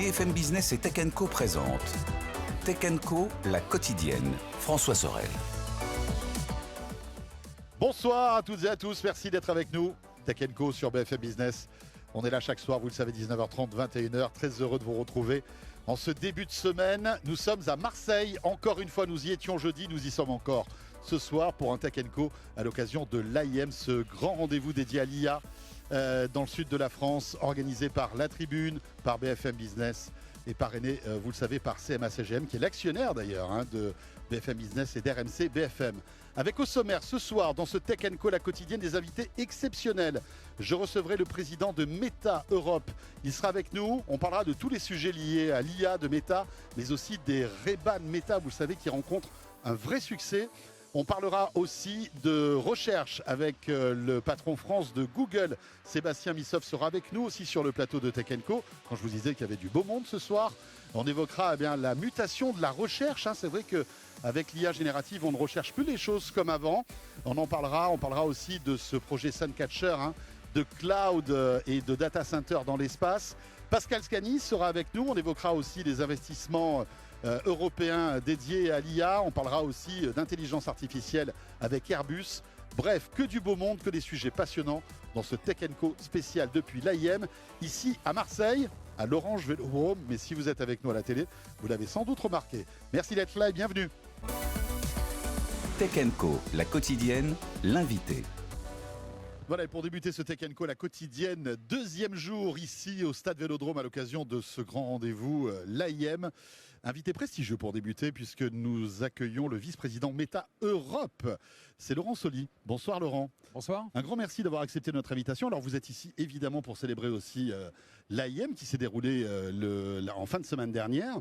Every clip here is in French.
BFM Business et Tech & Co présente Tech & Co, la quotidienne. François Sorel. Bonsoir à toutes et à tous, merci d'être avec nous. Tech & Co sur BFM Business. On est là chaque soir, vous le savez, 19h30, 21h. Très heureux de vous retrouver en ce début de semaine. Nous sommes à Marseille. Encore une fois, nous y étions jeudi, nous y sommes encore ce soir pour un Tech & Co à l'occasion de l'AIM, ce grand rendez-vous dédié à l'IA dans le sud de la France, organisé par La Tribune, par BFM Business et parrainé, vous le savez, par CMA-CGM, qui est l'actionnaire d'ailleurs de BFM Business et d'RMC BFM. Avec au sommaire ce soir, dans ce Tech & Co, la quotidienne, des invités exceptionnels. Je recevrai le président de Meta Europe. Il sera avec nous. On parlera de tous les sujets liés à l'IA de Meta, mais aussi des Ray-Ban Meta, vous le savez, qui rencontrent un vrai succès. On parlera aussi de recherche avec le patron France de Google, Sébastien Missoff, sera avec nous aussi sur le plateau de Tech & Co. Quand je vous disais qu'il y avait du beau monde ce soir, on évoquera la mutation de la recherche. C'est vrai qu'avec l'IA générative, on ne recherche plus les choses comme avant. On en parlera. On parlera aussi de ce projet Suncatcher, de cloud et de data center dans l'espace. Pascal Scani sera avec nous. On évoquera aussi les investissements européens dédiés à l'IA. On parlera aussi d'intelligence artificielle avec Airbus. Bref, que du beau monde, que des sujets passionnants dans ce Tech & Co spécial depuis l'AIM, ici à Marseille, à l'Orange Vélodrome. Mais si vous êtes avec nous à la télé, vous l'avez sans doute remarqué. Merci d'être là et bienvenue. Tech & Co, la quotidienne, l'invité. Voilà, et pour débuter ce Tech & Co, la quotidienne, deuxième jour ici au Stade Vélodrome à l'occasion de ce grand rendez-vous, l'AIM. Invité prestigieux pour débuter puisque nous accueillons le vice-président Meta Europe. C'est Laurent Soli. Bonsoir Laurent. Bonsoir. Un grand merci d'avoir accepté notre invitation. Alors vous êtes ici évidemment pour célébrer aussi l'AIM qui s'est déroulé en fin de semaine dernière.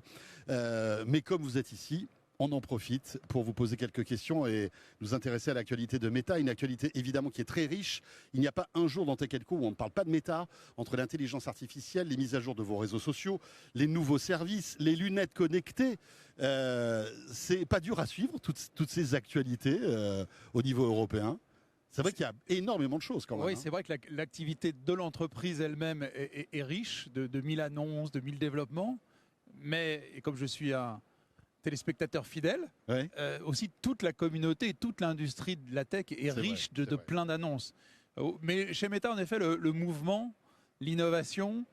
Mais comme vous êtes ici, on en profite pour vous poser quelques questions et nous intéresser à l'actualité de Meta, une actualité évidemment qui est très riche. Il n'y a pas un jour dans Tech & Co où on ne parle pas de Meta, entre l'intelligence artificielle, les mises à jour de vos réseaux sociaux, les nouveaux services, les lunettes connectées. C'est pas dur à suivre toutes ces actualités au niveau européen. C'est vrai qu'il y a énormément de choses quand même. Oui, c'est vrai que l'activité de l'entreprise elle-même est riche de 1000 annonces, de 1000 développements. Mais et comme je suis un téléspectateurs fidèles, ouais. Aussi toute la communauté et toute l'industrie de la tech est riche de plein d'annonces. Mais chez Meta, en effet, le mouvement, l'innovation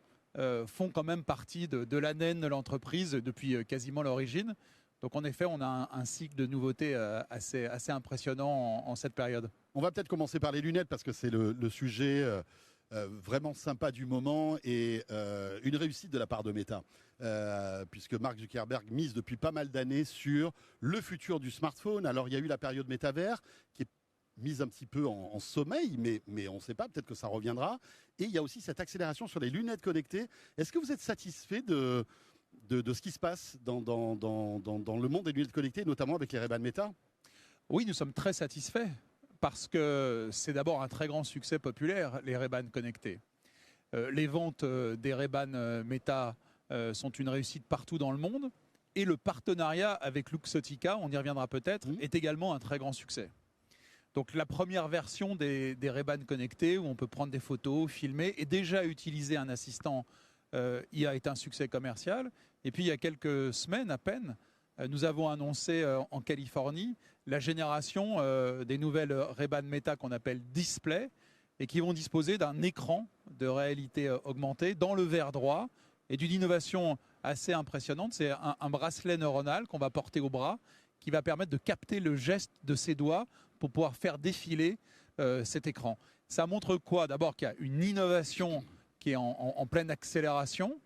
font quand même partie de l'ADN de l'entreprise depuis quasiment l'origine. Donc en effet, on a un cycle de nouveautés assez impressionnant en cette période. On va peut-être commencer par les lunettes parce que c'est le sujet vraiment sympa du moment et une réussite de la part de Meta. Puisque Mark Zuckerberg mise depuis pas mal d'années sur le futur du smartphone. Alors il y a eu la période métavers qui est mise un petit peu en sommeil, mais on ne sait pas, peut-être que ça reviendra. Et il y a aussi cette accélération sur les lunettes connectées. Est-ce que vous êtes satisfait de ce qui se passe dans le monde des lunettes connectées, notamment avec les Ray-Ban Meta ? Oui, nous sommes très satisfaits parce que c'est d'abord un très grand succès populaire, les Ray-Ban connectés. Les ventes des Ray-Ban Meta sont une réussite partout dans le monde. Et le partenariat avec Luxottica, on y reviendra peut-être, est également un très grand succès. Donc la première version des Ray-Ban connectés, où on peut prendre des photos, filmer, et déjà utiliser un assistant IA est un succès commercial. Et puis il y a quelques semaines à peine, nous avons annoncé en Californie la génération des nouvelles Ray-Ban Meta qu'on appelle Display, et qui vont disposer d'un écran de réalité augmentée dans le verre droit, et d'une innovation assez impressionnante. C'est un bracelet neuronal qu'on va porter au bras qui va permettre de capter le geste de ses doigts pour pouvoir faire défiler cet écran. Ça montre quoi ? D'abord qu'il y a une innovation qui est en pleine accélération,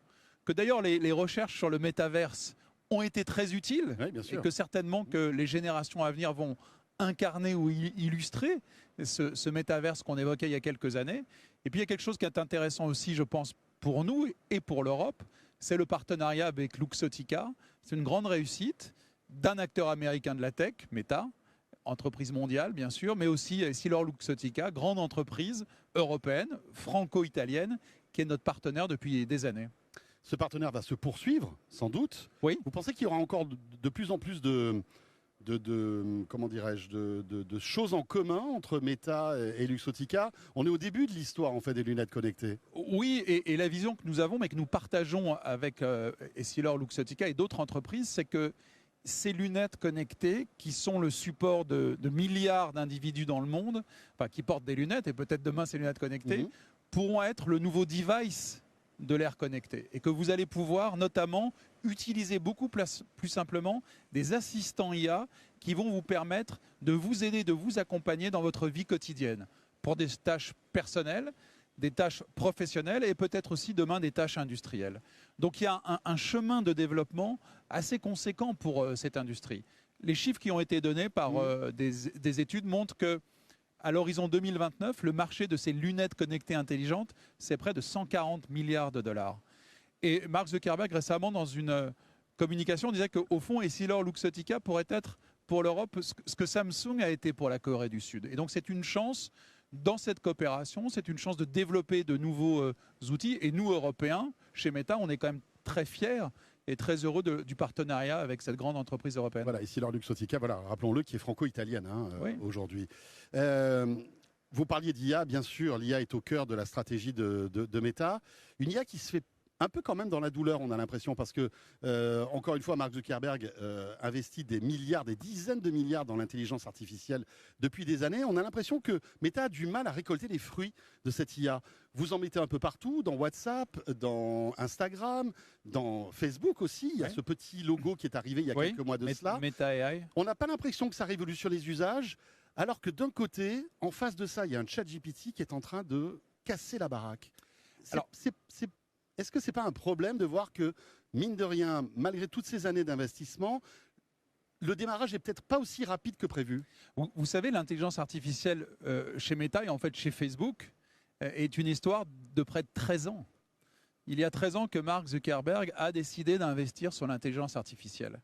que d'ailleurs les recherches sur le métaverse ont été très utiles, oui, bien sûr. Et que certainement que les générations à venir vont incarner ou illustrer ce métaverse qu'on évoquait il y a quelques années. Et puis il y a quelque chose qui est intéressant aussi, je pense, pour nous et pour l'Europe, c'est le partenariat avec Luxottica. C'est une grande réussite d'un acteur américain de la tech, Meta, entreprise mondiale bien sûr, mais aussi EssilorLuxottica, grande entreprise européenne, franco-italienne, qui est notre partenaire depuis des années. Ce partenaire va se poursuivre, sans doute. Oui. Vous pensez qu'il y aura encore de plus en plus de comment dirais-je, de choses en commun entre Meta et Luxottica. On est au début de l'histoire en fait des lunettes connectées. Oui, et la vision que nous avons, mais que nous partageons avec Essilor, Luxottica et d'autres entreprises, c'est que ces lunettes connectées, qui sont le support de milliards d'individus dans le monde, enfin qui portent des lunettes, et peut-être demain ces lunettes connectées, pourront être le nouveau device de l'ère connectée. Et que vous allez pouvoir notamment utiliser beaucoup plus simplement des assistants IA qui vont vous permettre de vous aider, de vous accompagner dans votre vie quotidienne, pour des tâches personnelles, des tâches professionnelles et peut-être aussi demain des tâches industrielles. Donc il y a un chemin de développement assez conséquent pour cette industrie. Les chiffres qui ont été donnés par des études montrent que à l'horizon 2029, le marché de ces lunettes connectées intelligentes, c'est près de 140 milliards de dollars. Et Mark Zuckerberg, récemment, dans une communication, disait qu'au fond, Essilor Luxottica pourrait être pour l'Europe ce que Samsung a été pour la Corée du Sud. Et donc c'est une chance dans cette coopération, c'est une chance de développer de nouveaux outils. Et nous, Européens, chez Meta, on est quand même très fiers et très heureux du partenariat avec cette grande entreprise européenne. Voilà, Essilor Luxottica, voilà, rappelons-le, qui est franco-italienne aujourd'hui. Vous parliez d'IA, bien sûr, l'IA est au cœur de la stratégie de Meta. Une IA qui se fait un peu quand même dans la douleur, on a l'impression, parce que, encore une fois, Mark Zuckerberg investit des milliards, des dizaines de milliards dans l'intelligence artificielle depuis des années. On a l'impression que Meta a du mal à récolter les fruits de cette IA. Vous en mettez un peu partout, dans WhatsApp, dans Instagram, dans Facebook aussi. Il y a ce petit logo qui est arrivé il y a quelques mois de cela. Meta AI. On n'a pas l'impression que ça révolutionne les usages, alors que d'un côté, en face de ça, il y a un ChatGPT qui est en train de casser la baraque. Est-ce que ce n'est pas un problème de voir que, mine de rien, malgré toutes ces années d'investissement, le démarrage n'est peut-être pas aussi rapide que prévu? Vous savez, l'intelligence artificielle chez Meta et en fait chez Facebook est une histoire de près de 13 ans. Il y a 13 ans que Mark Zuckerberg a décidé d'investir sur l'intelligence artificielle.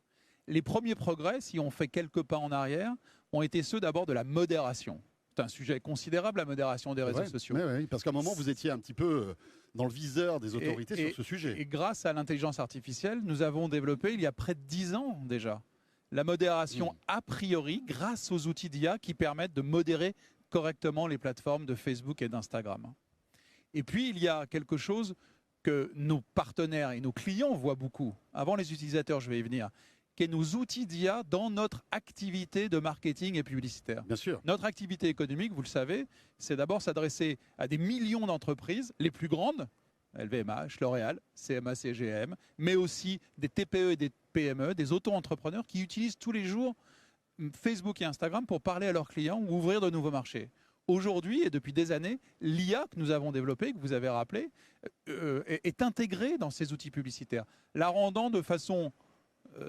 Les premiers progrès, si on fait quelques pas en arrière, ont été ceux d'abord de la modération. C'est un sujet considérable, la modération des réseaux sociaux. Oui, parce qu'à un moment, vous étiez un petit peu dans le viseur des autorités sur ce sujet. Et grâce à l'intelligence artificielle, nous avons développé, il y a près de 10 ans déjà, la modération a priori grâce aux outils d'IA qui permettent de modérer correctement les plateformes de Facebook et d'Instagram. Et puis, il y a quelque chose que nos partenaires et nos clients voient beaucoup. Avant les utilisateurs, je vais y venir, qui est nos outils d'IA dans notre activité de marketing et publicitaire. Bien sûr. Notre activité économique, vous le savez, c'est d'abord s'adresser à des millions d'entreprises, les plus grandes, LVMH, L'Oréal, CMA, CGM, mais aussi des TPE et des PME, des auto-entrepreneurs qui utilisent tous les jours Facebook et Instagram pour parler à leurs clients ou ouvrir de nouveaux marchés. Aujourd'hui, et depuis des années, l'IA que nous avons développée, que vous avez rappelé, est intégrée dans ces outils publicitaires, la rendant de façon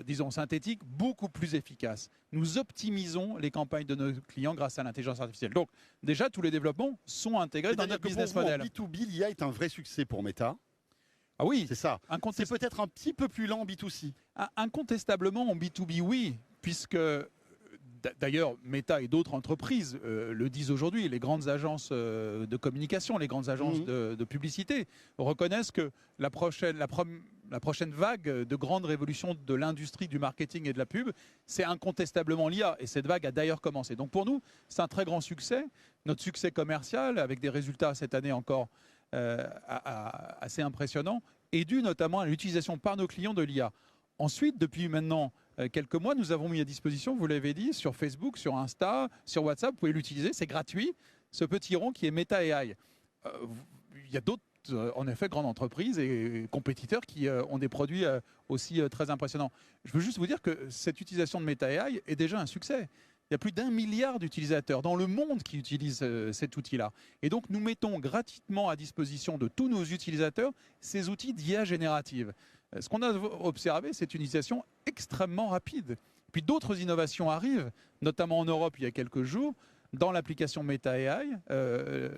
disons synthétique, beaucoup plus efficace. Nous optimisons les campagnes de nos clients grâce à l'intelligence artificielle. Donc déjà, tous les développements sont intégrés dans notre business model. En B2B, l'IA est un vrai succès pour Meta. Ah oui, c'est ça. C'est peut-être un petit peu plus lent en B2C. Incontestablement en B2B, oui, puisque d'ailleurs Meta et d'autres entreprises le disent aujourd'hui, les grandes agences de communication, les grandes agences de publicité reconnaissent que la prochaine vague de grande révolution de l'industrie du marketing et de la pub, c'est incontestablement l'IA. Et cette vague a d'ailleurs commencé. Donc pour nous, c'est un très grand succès. Notre succès commercial, avec des résultats cette année encore assez impressionnants, est dû notamment à l'utilisation par nos clients de l'IA. Ensuite, depuis maintenant quelques mois, nous avons mis à disposition, vous l'avez dit, sur Facebook, sur Insta, sur WhatsApp, vous pouvez l'utiliser, c'est gratuit, ce petit rond qui est Meta AI. Il y a d'autres en effet, grandes entreprises et compétiteurs qui ont des produits aussi très impressionnants. Je veux juste vous dire que cette utilisation de Meta AI est déjà un succès. Il y a plus d'1 milliard d'utilisateurs dans le monde qui utilisent cet outil-là. Et donc, nous mettons gratuitement à disposition de tous nos utilisateurs ces outils d'IA générative. Ce qu'on a observé, c'est une utilisation extrêmement rapide. Puis d'autres innovations arrivent, notamment en Europe il y a quelques jours, dans l'application Meta AI,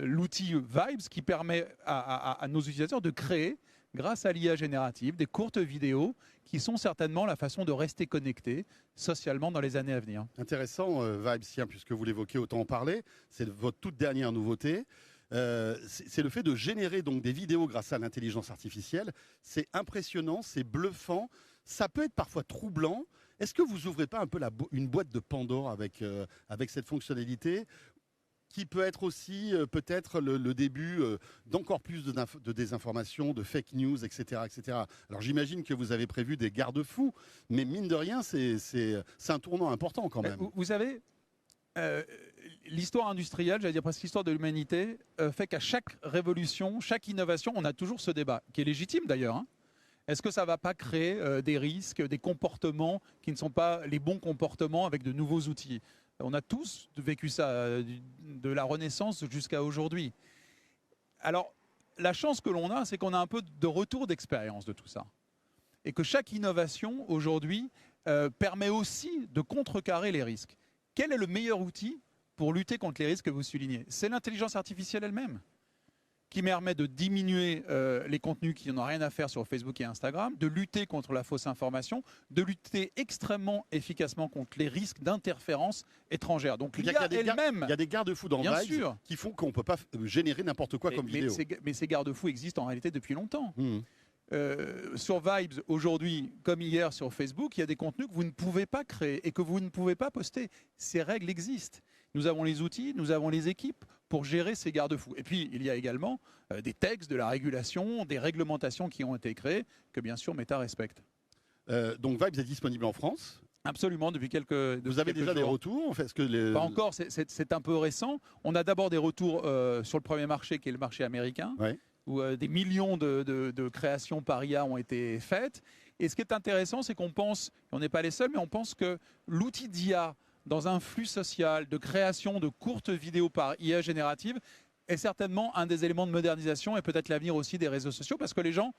l'outil Vibes qui permet à nos utilisateurs de créer, grâce à l'IA générative, des courtes vidéos qui sont certainement la façon de rester connectés socialement dans les années à venir. Intéressant, Vibes, puisque vous l'évoquez, autant en parler. C'est votre toute dernière nouveauté. C'est le fait de générer donc des vidéos grâce à l'intelligence artificielle. C'est impressionnant, c'est bluffant. Ça peut être parfois troublant, Est-ce que vous ouvrez pas un peu une boîte de Pandore avec cette fonctionnalité qui peut être aussi peut-être le début d'encore plus de désinformation, de fake news, etc., etc. Alors j'imagine que vous avez prévu des garde-fous, mais mine de rien, c'est un tournant important quand même. Vous savez, l'histoire industrielle, j'allais dire presque l'histoire de l'humanité, fait qu'à chaque révolution, chaque innovation, on a toujours ce débat, qui est légitime d'ailleurs. Est-ce que ça ne va pas créer des risques, des comportements qui ne sont pas les bons comportements avec de nouveaux outils? On a tous vécu ça, de la Renaissance jusqu'à aujourd'hui. Alors, la chance que l'on a, c'est qu'on a un peu de retour d'expérience de tout ça. Et que chaque innovation, aujourd'hui, permet aussi de contrecarrer les risques. Quel est le meilleur outil pour lutter contre les risques que vous soulignez? C'est l'intelligence artificielle elle-même, qui permet de diminuer les contenus qui n'ont rien à faire sur Facebook et Instagram, de lutter contre la fausse information, de lutter extrêmement efficacement contre les risques d'interférence étrangère. Donc l'IA elle-même... Il y a des garde-fous dans Vibes qui font qu'on ne peut pas générer n'importe quoi comme vidéo. Mais ces garde-fous existent en réalité depuis longtemps. Sur Vibes, aujourd'hui, comme hier sur Facebook, il y a des contenus que vous ne pouvez pas créer et que vous ne pouvez pas poster. Ces règles existent. Nous avons les outils, nous avons les équipes pour gérer ces garde-fous. Et puis, il y a également des textes, de la régulation, des réglementations qui ont été créées, que bien sûr Meta respecte. Donc Vibes est disponible en France? Absolument, depuis quelques jours. Vous avez déjà des retours? Pas encore, c'est un peu récent. On a d'abord des retours sur le premier marché, qui est le marché américain, où des millions de créations par IA ont été faites. Et ce qui est intéressant, c'est qu'on pense, on n'est pas les seuls, mais on pense que l'outil d'IA dans un flux social de création de courtes vidéos par IA générative est certainement un des éléments de modernisation et peut-être l'avenir aussi des réseaux sociaux, parce que les gens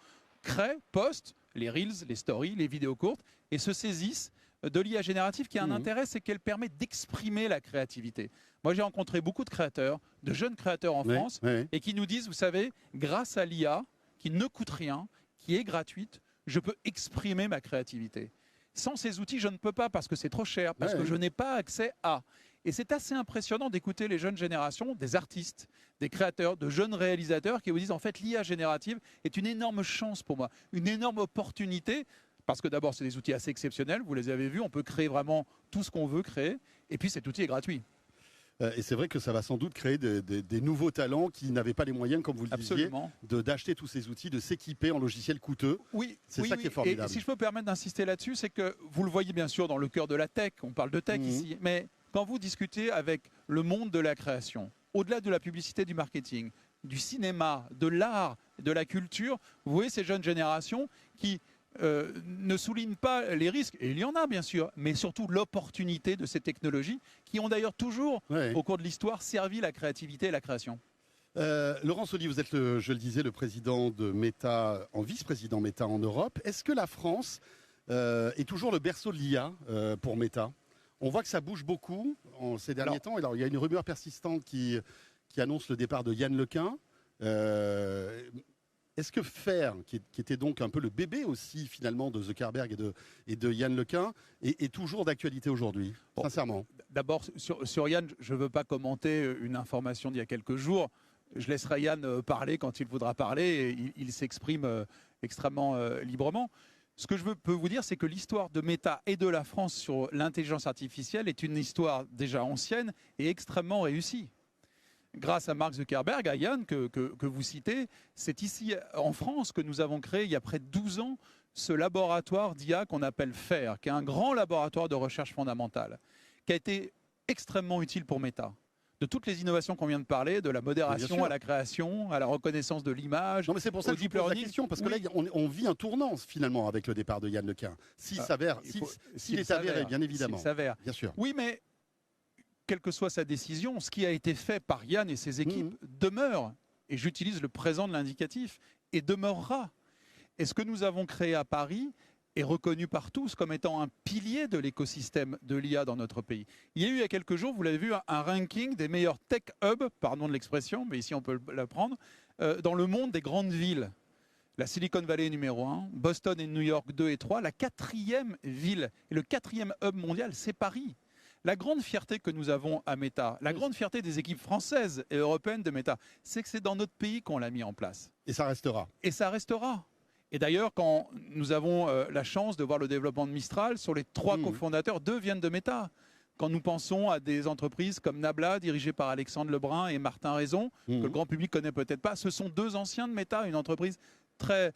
créent, postent les Reels, les Stories, les vidéos courtes et se saisissent de l'IA générative qui a un intérêt, c'est qu'elle permet d'exprimer la créativité. Moi, j'ai rencontré beaucoup de créateurs, de jeunes créateurs en France, et qui nous disent, vous savez, grâce à l'IA, qui ne coûte rien, qui est gratuite, je peux exprimer ma créativité. Sans ces outils, je ne peux pas parce que c'est trop cher, parce que je n'ai pas accès à. Et c'est assez impressionnant d'écouter les jeunes générations, des artistes, des créateurs, de jeunes réalisateurs qui vous disent en fait l'IA générative est une énorme chance pour moi, une énorme opportunité, parce que d'abord c'est des outils assez exceptionnels, vous les avez vus, on peut créer vraiment tout ce qu'on veut créer, et puis cet outil est gratuit. Et c'est vrai que ça va sans doute créer des nouveaux talents qui n'avaient pas les moyens, comme vous le disiez, d'acheter tous ces outils, de s'équiper en logiciels coûteux. C'est ça qui est formidable. Et si je peux me permettre d'insister là-dessus, c'est que vous le voyez bien sûr dans le cœur de la tech, on parle de tech ici, mais quand vous discutez avec le monde de la création, au-delà de la publicité, du marketing, du cinéma, de l'art, de la culture, vous voyez ces jeunes générations qui ne soulignent pas les risques, et il y en a bien sûr, mais surtout l'opportunité de ces technologies qui ont d'ailleurs toujours, au cours de l'histoire, servi la créativité et la création. Laurent Saully, vous êtes, je le disais, le président de Meta, vice-président Meta en Europe. Est-ce que la France est toujours le berceau de l'IA pour Meta? On voit que ça bouge beaucoup en ces derniers temps. Alors, il y a une rumeur persistante qui annonce le départ de Yann LeCun. Est-ce que Faire, qui était donc un peu le bébé aussi finalement de Zuckerberg et de Yann LeCun, est toujours d'actualité aujourd'hui, sincèrement? D'abord, sur Yann, je ne veux pas commenter une information d'il y a quelques jours. Je laisserai Yann parler quand il voudra parler, et il s'exprime extrêmement librement. Ce que je peux vous dire, c'est que l'histoire de Meta et de la France sur l'intelligence artificielle est une histoire déjà ancienne et extrêmement réussie. Grâce à Mark Zuckerberg, à Yann, que vous citez, c'est ici en France que nous avons créé il y a près de 12 ans ce laboratoire d'IA qu'on appelle FAIR, qui est un grand laboratoire de recherche fondamentale, qui a été extrêmement utile pour Meta. De toutes les innovations qu'on vient de parler, de la modération à la création, à la reconnaissance de l'image, c'est pour ça que je vous pose la question, parce que là, on vit un tournant finalement avec le départ de Yann LeCun. S'il s'avère, s'il est avéré, bien évidemment. Bien sûr. Oui, mais quelle que soit sa décision, ce qui a été fait par Yann et ses équipes demeure, et j'utilise le présent de l'indicatif, et demeurera. Et ce que nous avons créé à Paris est reconnu par tous comme étant un pilier de l'écosystème de l'IA dans notre pays. Il y a eu il y a quelques jours, vous l'avez vu, un ranking des meilleurs tech hubs, pardon de l'expression, mais ici on peut la prendre, dans le monde des grandes villes. La Silicon Valley numéro 1, Boston et New York 2 et 3, la 4e ville et le 4e hub mondial, c'est Paris. La grande fierté que nous avons à Meta, la grande fierté des équipes françaises et européennes de Meta, c'est que c'est dans notre pays qu'on l'a mis en place. Et ça restera. Et ça restera. Et d'ailleurs, quand nous avons la chance de voir le développement de Mistral, sur les 3 cofondateurs, 2 viennent de Meta. Quand nous pensons à des entreprises comme Nabla, dirigées par Alexandre Lebrun et Martin Raison, que le grand public connaît peut-être pas, ce sont 2 anciens de Meta, une entreprise très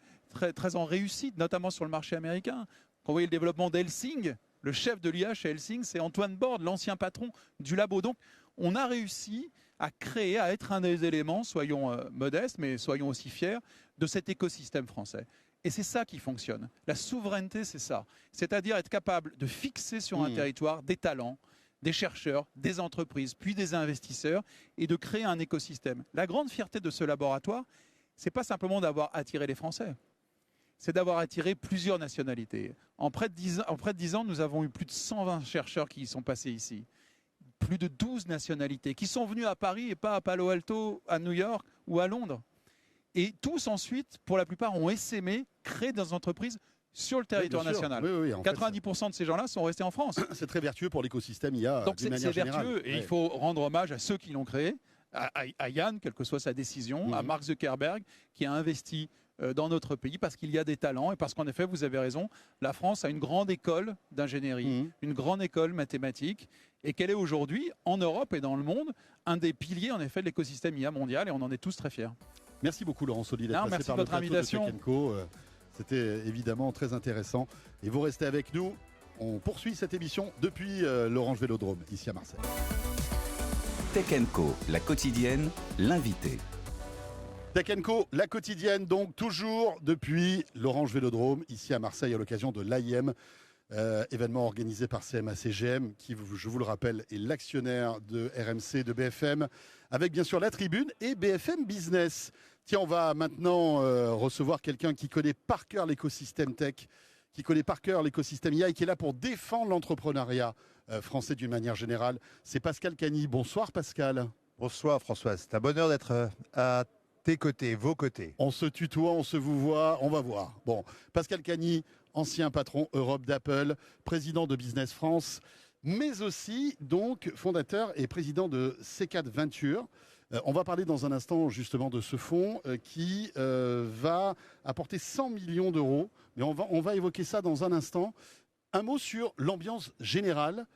en réussite, notamment sur le marché américain. Quand vous voyez le développement d'Helsing, le chef de l'IA chez Helsing, c'est Antoine Borde, l'ancien patron du labo. Donc, on a réussi à créer, à être un des éléments, soyons modestes, mais soyons aussi fiers, de cet écosystème français. Et c'est ça qui fonctionne. La souveraineté, c'est ça. C'est-à-dire être capable de fixer sur un territoire des talents, des chercheurs, des entreprises, puis des investisseurs, et de créer un écosystème. La grande fierté de ce laboratoire, c'est pas simplement d'avoir attiré les Français, c'est d'avoir attiré plusieurs nationalités. En près de 10 ans, nous avons eu plus de 120 chercheurs qui y sont passés ici. Plus de 12 nationalités qui sont venus à Paris et pas à Palo Alto, à New York ou à Londres. Et tous ensuite, pour la plupart, ont essaimé, créé des entreprises sur le territoire national. Oui, 90% de ces gens-là sont restés en France. C'est très vertueux pour l'écosystème IA. Donc d'une manière c'est vertueux générale. et il faut rendre hommage à ceux qui l'ont créé, à Yann, quelle que soit sa décision, à Mark Zuckerberg, qui a investi dans notre pays parce qu'il y a des talents et parce qu'en effet, vous avez raison, la France a une grande école d'ingénierie, une grande école mathématique et qu'elle est aujourd'hui, en Europe et dans le monde, un des piliers en effet de l'écosystème IA mondial et on en est tous très fiers. Merci beaucoup Laurent Soli d'être passé merci par de le votre plateau invitation. de Tech & Co. C'était évidemment très intéressant. Et vous restez avec nous. On poursuit cette émission depuis l'Orange Vélodrome, ici à Marseille. Tech Co, la quotidienne, l'invité. Tech & Co, la quotidienne, donc toujours depuis l'Orange Vélodrome, ici à Marseille, à l'occasion de l'AIM, événement organisé par CMA-CGM, qui, je vous le rappelle, est l'actionnaire de RMC, de BFM, avec bien sûr la tribune et BFM Business. Tiens, on va maintenant recevoir quelqu'un qui connaît par cœur l'écosystème tech, qui connaît par cœur l'écosystème IA et qui est là pour défendre l'entrepreneuriat français d'une manière générale. C'est Pascal Cagny. Bonsoir Pascal. Bonsoir François, c'est un bonheur d'être à tes côtés, vos côtés. On se tutoie, on se vous voit, on va voir. Bon, Pascal Cagny, ancien patron Europe d'Apple, président de Business France, mais aussi donc fondateur et président de C4 Venture. On va parler dans un instant justement de ce fonds qui va apporter 100 millions d'euros, mais on va évoquer ça dans un instant. Un mot sur l'ambiance générale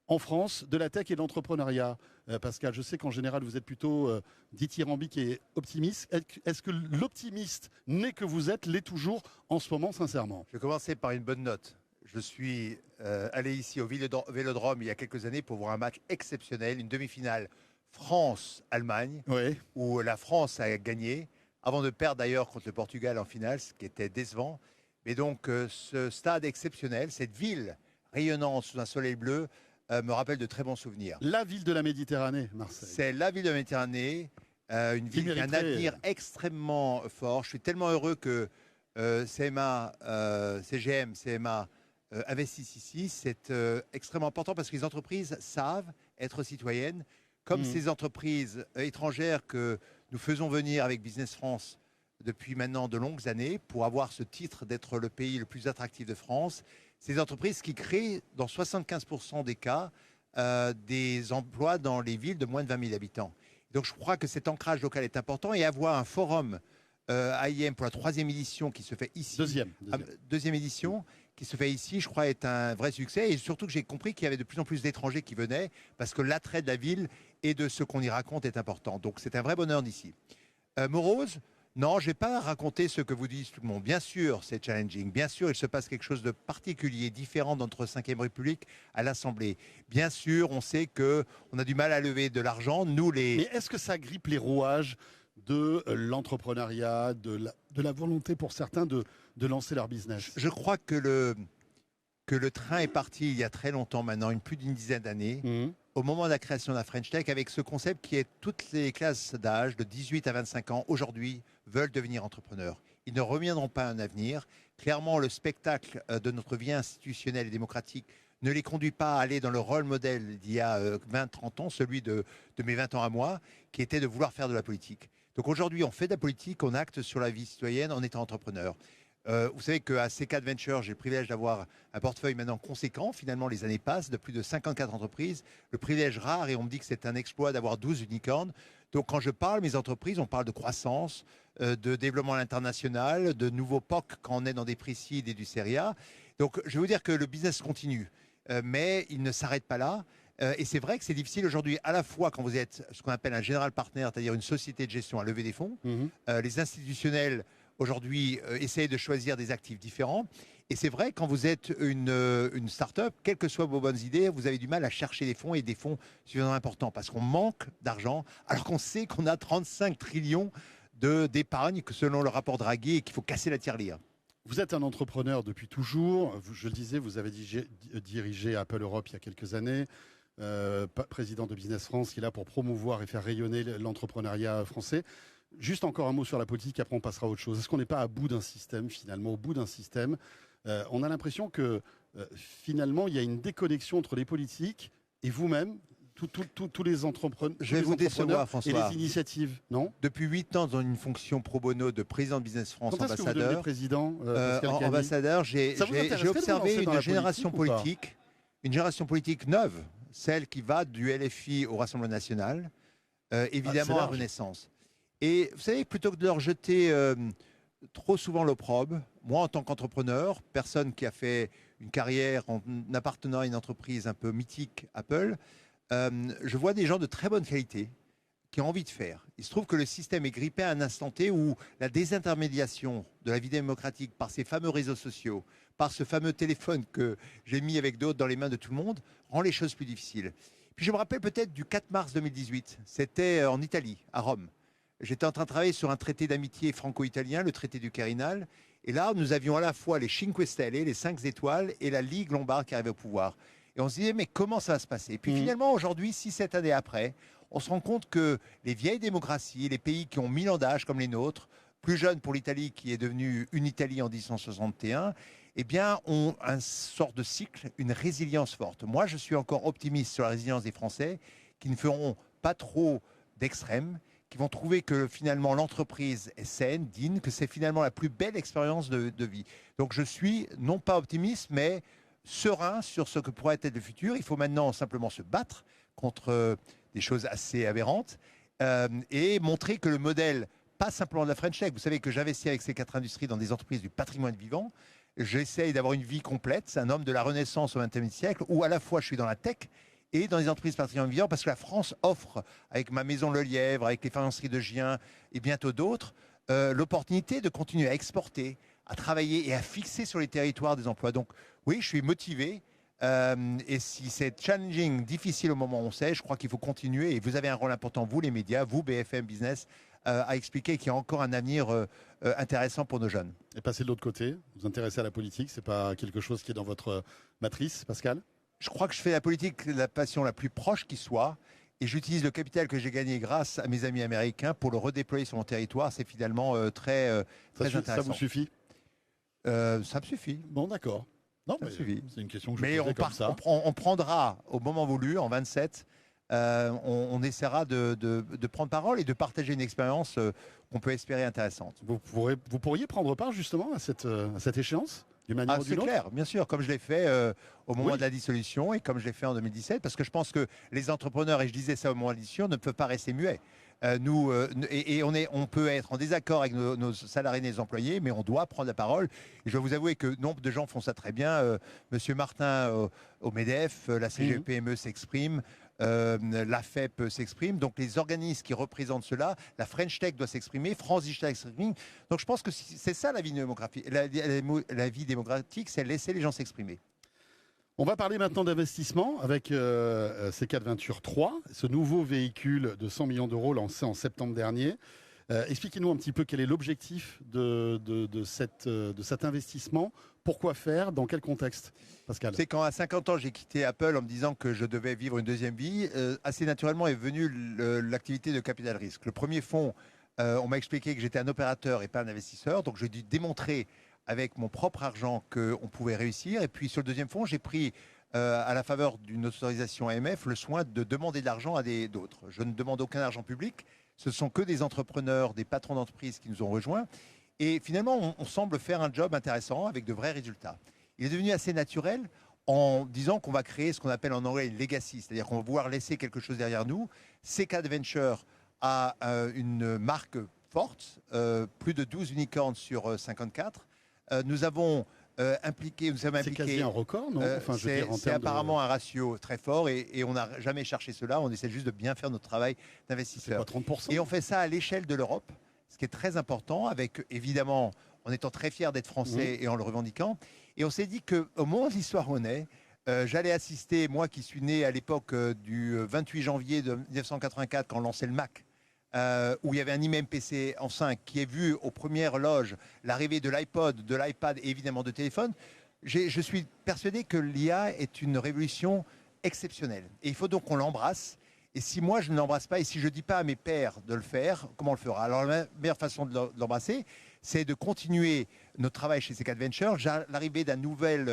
en France de la tech et de l'entrepreneuriat. Pascal, je sais qu'en général vous êtes plutôt dithyrambique et optimiste. Est-ce que l'optimiste né que vous êtes l'est toujours en ce moment, sincèrement? Je vais commencer par une bonne note. Je suis allé ici au Vélodrome il y a quelques années pour voir un match exceptionnel, une demi-finale France-Allemagne, où la France a gagné, avant de perdre d'ailleurs contre le Portugal en finale, ce qui était décevant. Mais donc ce stade exceptionnel, cette ville rayonnante sous un soleil bleu, me rappelle de très bons souvenirs. La ville de la Méditerranée, Marseille. C'est la ville de la Méditerranée, une ville qui a un avenir extrêmement fort. Je suis tellement heureux que CGM, CMA investissent ici. C'est extrêmement important parce que les entreprises savent être citoyennes, comme ces entreprises étrangères que nous faisons venir avec Business France depuis maintenant de longues années pour avoir ce titre d'être le pays le plus attractif de France. Ces entreprises qui créent dans 75% des cas des emplois dans les villes de moins de 20 000 habitants. Donc je crois que cet ancrage local est important et avoir un forum AIM pour la 3e édition qui se fait ici. Deuxième édition qui se fait ici, je crois, est un vrai succès. Et surtout que j'ai compris qu'il y avait de plus en plus d'étrangers qui venaient parce que l'attrait de la ville et de ce qu'on y raconte est important. Donc c'est un vrai bonheur d'ici. Morose, non, je ne vais pas raconter ce que vous dites tout le monde. Bien sûr, c'est challenging. Bien sûr, il se passe quelque chose de particulier, différent de notre 5e République à l'Assemblée. Bien sûr, on sait qu'on a du mal à lever de l'argent. Mais est-ce que ça grippe les rouages de l'entrepreneuriat, de la volonté pour certains de lancer leur business? Je crois que le train est parti il y a très longtemps maintenant, plus d'une dizaine d'années, au moment de la création de la French Tech, avec ce concept qui est toutes les classes d'âge, de 18 à 25 ans, aujourd'hui, veulent devenir entrepreneurs. Ils ne reviendront pas à un avenir. Clairement, le spectacle de notre vie institutionnelle et démocratique ne les conduit pas à aller dans le rôle modèle d'il y a 20-30 ans, celui de mes 20 ans à moi, qui était de vouloir faire de la politique. Donc aujourd'hui, on fait de la politique, on acte sur la vie citoyenne en étant entrepreneur. Vous savez qu'à C4 Venture, j'ai le privilège d'avoir un portefeuille maintenant conséquent. Finalement, les années passent, de plus de 54 entreprises. Le privilège rare, et on me dit que c'est un exploit d'avoir 12 unicorns. Donc quand je parle, mes entreprises, on parle de croissance, de développement à l'international, de nouveaux POC quand on est dans des précides et du Serie A. Donc je vais vous dire que le business continue, mais il ne s'arrête pas là. Et c'est vrai que c'est difficile aujourd'hui, à la fois quand vous êtes ce qu'on appelle un général partner, c'est-à-dire une société de gestion à lever des fonds. Les institutionnels aujourd'hui essayent de choisir des actifs différents. Et c'est vrai, quand vous êtes une start-up, quelles que soient vos bonnes idées, vous avez du mal à chercher des fonds et des fonds suffisamment importants parce qu'on manque d'argent, alors qu'on sait qu'on a 35 trillions d'épargne selon le rapport Draghi et qu'il faut casser la tirelire. Vous êtes un entrepreneur depuis toujours. Je le disais, vous avez dirigé Apple Europe il y a quelques années, président de Business France, qui est là pour promouvoir et faire rayonner l'entrepreneuriat français. Juste encore un mot sur la politique, après on passera à autre chose. Est-ce qu'on n'est pas à bout d'un système, finalement, au bout d'un système? On a l'impression que, finalement, il y a une déconnexion entre les politiques et vous-même, tous les entrepreneurs, Je vais vous décevoir, François. et les initiatives, non? Depuis 8 ans, dans une fonction pro bono de président de Business France, Quand est-ce que vous devenez président, Pascal Cagny ambassadeur, j'ai observé une génération politique, neuve, celle qui va du LFI au Rassemblement national, évidemment à Renaissance. Et vous savez, plutôt que de leur jeter trop souvent l'opprobre, moi en tant qu'entrepreneur, personne qui a fait une carrière en appartenant à une entreprise un peu mythique, Apple, je vois des gens de très bonne qualité qui ont envie de faire. Il se trouve que le système est grippé à un instant T où la désintermédiation de la vie démocratique par ces fameux réseaux sociaux, par ce fameux téléphone que j'ai mis avec d'autres dans les mains de tout le monde, rend les choses plus difficiles. Puis je me rappelle peut-être du 4 mars 2018, c'était en Italie, à Rome. J'étais en train de travailler sur un traité d'amitié franco-italien, le traité du Quirinal. Et là, nous avions à la fois les 5 Stelle, les 5 étoiles, et la Ligue lombarde qui arrivait au pouvoir. Et on se disait, mais comment ça va se passer? Et puis finalement, aujourd'hui, 6-7 années après, on se rend compte que les vieilles démocraties, les pays qui ont 1000 ans d'âge comme les nôtres, plus jeunes pour l'Italie qui est devenue une Italie en 1861, eh bien, ont un sort de cycle, une résilience forte. Moi, je suis encore optimiste sur la résilience des Français qui ne feront pas trop d'extrêmes, qui vont trouver que finalement l'entreprise est saine, digne, que c'est finalement la plus belle expérience de vie. Donc je suis non pas optimiste, mais serein sur ce que pourrait être le futur. Il faut maintenant simplement se battre contre des choses assez aberrantes et montrer que le modèle, pas simplement de la French Tech, vous savez que j'investis avec ces 4 industries dans des entreprises du patrimoine vivant, j'essaye d'avoir une vie complète, c'est un homme de la Renaissance au XXe siècle, où à la fois je suis dans la tech, et dans les entreprises patrimoine vivant, parce que la France offre, avec ma maison Le Lièvre, avec les faïenceries de Gien et bientôt d'autres, l'opportunité de continuer à exporter, à travailler et à fixer sur les territoires des emplois. Donc oui, je suis motivé. Et si c'est challenging, difficile au moment où on sait, je crois qu'il faut continuer. Et vous avez un rôle important, vous les médias, vous BFM Business, à expliquer qu'il y a encore un avenir intéressant pour nos jeunes. Et passer de l'autre côté, vous vous intéressez à la politique, c'est pas quelque chose qui est dans votre matrice, Pascal? Je crois que je fais la politique la passion la plus proche qui soit, et j'utilise le capital que j'ai gagné grâce à mes amis américains pour le redéployer sur mon territoire. C'est finalement très intéressant. Ça vous suffit? Ça me suffit. Bon, d'accord. Non, ça me suffit. C'est une question que je mais posais comme ça. On prendra au moment voulu, en 27, on essaiera de prendre parole et de partager une expérience qu'on peut espérer intéressante. Vous pourriez prendre part justement à cette échéance? D'une manière ou d'une autre? C'est clair, bien sûr, comme je l'ai fait au moment de la dissolution et comme je l'ai fait en 2017, parce que je pense que les entrepreneurs, et je disais ça au moment de la dissolution, ne peuvent pas rester muets. On peut être en désaccord avec nos salariés et nos employés, mais on doit prendre la parole. Et je dois vous avouer que nombre de gens font ça très bien. Monsieur Martin au MEDEF, la CGPME s'exprime, l'AFEP s'exprime. Donc les organismes qui représentent cela, la French Tech doit s'exprimer, France Digital s'exprime. Donc je pense que c'est ça la vie démocratique. La vie démocratique, c'est laisser les gens s'exprimer. On va parler maintenant d'investissement avec C4 Venture 3, ce nouveau véhicule de 100 millions d'euros lancé en septembre dernier. Expliquez-nous un petit peu quel est l'objectif de cet investissement. Pourquoi faire? Dans quel contexte, Pascal? C'est quand à 50 ans j'ai quitté Apple en me disant que je devais vivre une deuxième vie, assez naturellement est venue l'activité de capital risque. Le premier fonds, on m'a expliqué que j'étais un opérateur et pas un investisseur, donc j'ai dû démontrer avec mon propre argent qu'on pouvait réussir. Et puis sur le deuxième fonds, j'ai pris, à la faveur d'une autorisation AMF, le soin de demander de l'argent à d'autres. Je ne demande aucun argent public. Ce sont que des entrepreneurs, des patrons d'entreprise qui nous ont rejoints. Et finalement, on semble faire un job intéressant avec de vrais résultats. Il est devenu assez naturel en disant qu'on va créer ce qu'on appelle en anglais une legacy, c'est-à-dire qu'on va pouvoir laisser quelque chose derrière nous. CK Adventure a une marque forte, plus de 12 unicorns sur 54. Nous avons impliqué... C'est quasi un record, non? Enfin, je veux dire, en c'est termes apparemment un ratio très fort et on n'a jamais cherché cela. On essaie juste de bien faire notre travail C'est d'investisseur. pas 30%. Et on fait ça à l'échelle de l'Europe, ce qui est très important, avec évidemment, en étant très fier d'être français et en le revendiquant. Et on s'est dit qu'au moment de l'histoire où on est, j'allais assister, moi qui suis né à l'époque du 28 janvier de 1984, quand on lançait le Mac, où il y avait un IMM PC en 5 qui a vu aux premières loges l'arrivée de l'iPod, de l'iPad et évidemment de téléphone. Je suis persuadé que l'IA est une révolution exceptionnelle. Et il faut donc qu'on l'embrasse. Et si moi je ne l'embrasse pas, et si je ne dis pas à mes pairs de le faire, comment on le fera? Alors la meilleure façon de l'embrasser, c'est de continuer notre travail chez CK Adventure. L'arrivée d'un nouvel